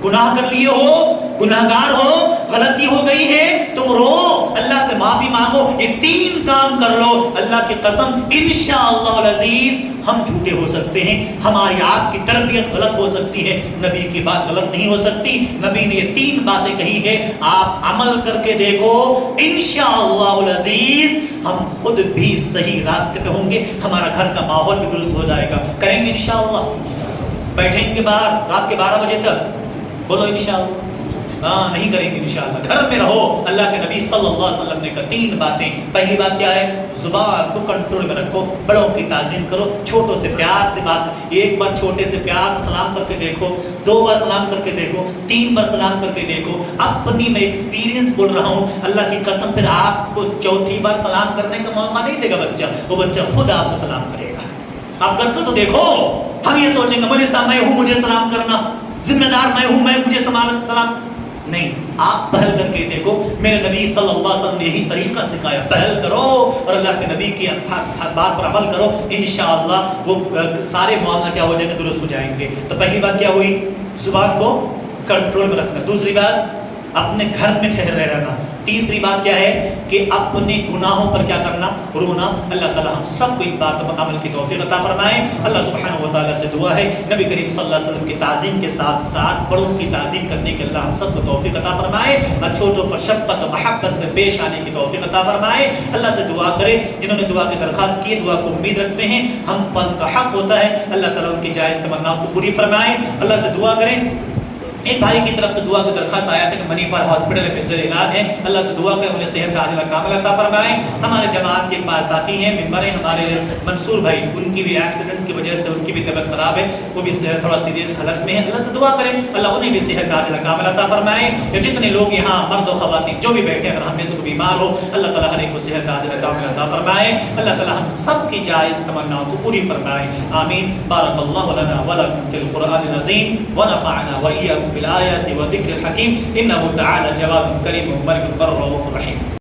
گناہ کر لیے ہو, گناہگار ہو, غلطی ہو گئی ہے, تم رو, اللہ سے معافی مانگو, یہ 3 کام کر لو. اللہ کی قسم انشاءاللہ العزیز ہم جھوٹے ہو سکتے ہیں, ہماری آپ کی تربیت غلط ہو سکتی ہے, نبی کی بات غلط نہیں ہو سکتی. نبی نے یہ 3 باتیں کہی ہے, آپ عمل کر کے دیکھو, انشاءاللہ العزیز ہم خود بھی صحیح راستے پہ ہوں گے, ہمارا گھر کا ماحول بھی درست ہو جائے گا. کریں گے انشاءاللہ, بیٹھیں گے باہر رات کے 12 بجے تک, بولو انشاءاللہ. ہاں, نہیں کریں گے انشاءاللہ. گھر میں رہو. اللہ کے نبی صلی اللہ علیہ وسلم نے کہا 3 باتیں. پہلی بات کیا ہے, زبان کو کنٹرول میں رکھو, بڑوں کی تعظیم کرو, چھوٹوں سے پیار سے بات. ایک بار چھوٹے سے پیار سے سلام کر کے دیکھو, 2 بار سلام کر کے دیکھو, 3 بار سلام کر کے دیکھو. اپنی میں ایکسپیرینس بول رہا ہوں, اللہ کی قسم پھر آپ کو 4تھی بار سلام کرنے کا موقع نہیں دے گا بچہ, وہ بچہ خود آپ سے سلام کرے گا. آپ کر کے تو دیکھو. ہم یہ سوچیں گے مولوی صاحب میں ہوں, مجھے سلام کرنا, ذمہ دار میں ہوں, میں مجھے سلام نہیں. آپ پہل کر کے دیکھو. میرے نبی صلی اللہ علیہ وسلم نے یہی طریقہ سکھایا, پہل کرو اور اللہ کے نبی کی بات پر عمل کرو, انشاءاللہ وہ سارے معاملہ کیا ہو جائیں گے, درست ہو جائیں گے. تو پہلی بات کیا ہوئی, زبان کو کنٹرول میں رکھنا. دوسری بات اپنے گھر میں ٹھہرے رہنا. تیسری بات کیا ہے کہ اپنے گناہوں پر کیا کرنا, رونا. اللہ تعالی ہم سب کو ان باتوں پر عمل کی توفیق عطا فرمائے. اللہ سبحانہ و تعالی سے دعا ہے نبی کریم صلی اللہ علیہ وسلم کی تعظیم کے ساتھ ساتھ بڑوں کی تعظیم کرنے کے اللہ ہم سب کو توفیق عطا فرمائے, اور چھوٹوں پر شفقت و محبت سے پیش آنے کی توفیق عطا فرمائے. اللہ سے دعا کرے جنہوں نے دعا کی درخواست کی, دعا کو امید رکھتے ہیں, ہم پر ان کا حق ہوتا ہے, اللہ تعالیٰ ان کی جائز تمناؤں کو پوری فرمائے. اللہ سے دعا کریں. ایک بھائی کی طرف سے دعا کی درخواست آیا تھا کہ منی پال ہاسپٹل میں زیر علاج ہیں, اللہ سے دعا کریں انہیں صحت عاجلہ کاملہ عطا فرمائیں. ہمارے جماعت کے پاس ساتھی ہیں, ممبر ہیں ہمارے منصور بھائی, ان کی بھی ایکسیڈنٹ کی وجہ سے ان کی بھی طبیعت خراب ہے, وہ بھی تھوڑا سیریس حالت میں ہے. اللہ سے دعا کریں اللہ انہیں بھی صحت عاجلہ کاملہ عطا فرمائیں. یا جتنے لوگ یہاں مرد و خواتین جو بھی بیٹھے, اگر ہم میں سے کوئی بیمار ہو, اللہ تعالیٰ ہر ایک کو صحت عاجلہ کاملہ عطا فرمائے. اللہ تعالیٰ ہم سب کی جائز تمناؤں کو پوری فرمائے. آمین. بارک اللہ لنا ولکم فی القرآن العظیم ونفعنا وإياكم بالآیات ذکر الحکیم. انه تعالی جواد کریم ملک بر رؤوف رحیم.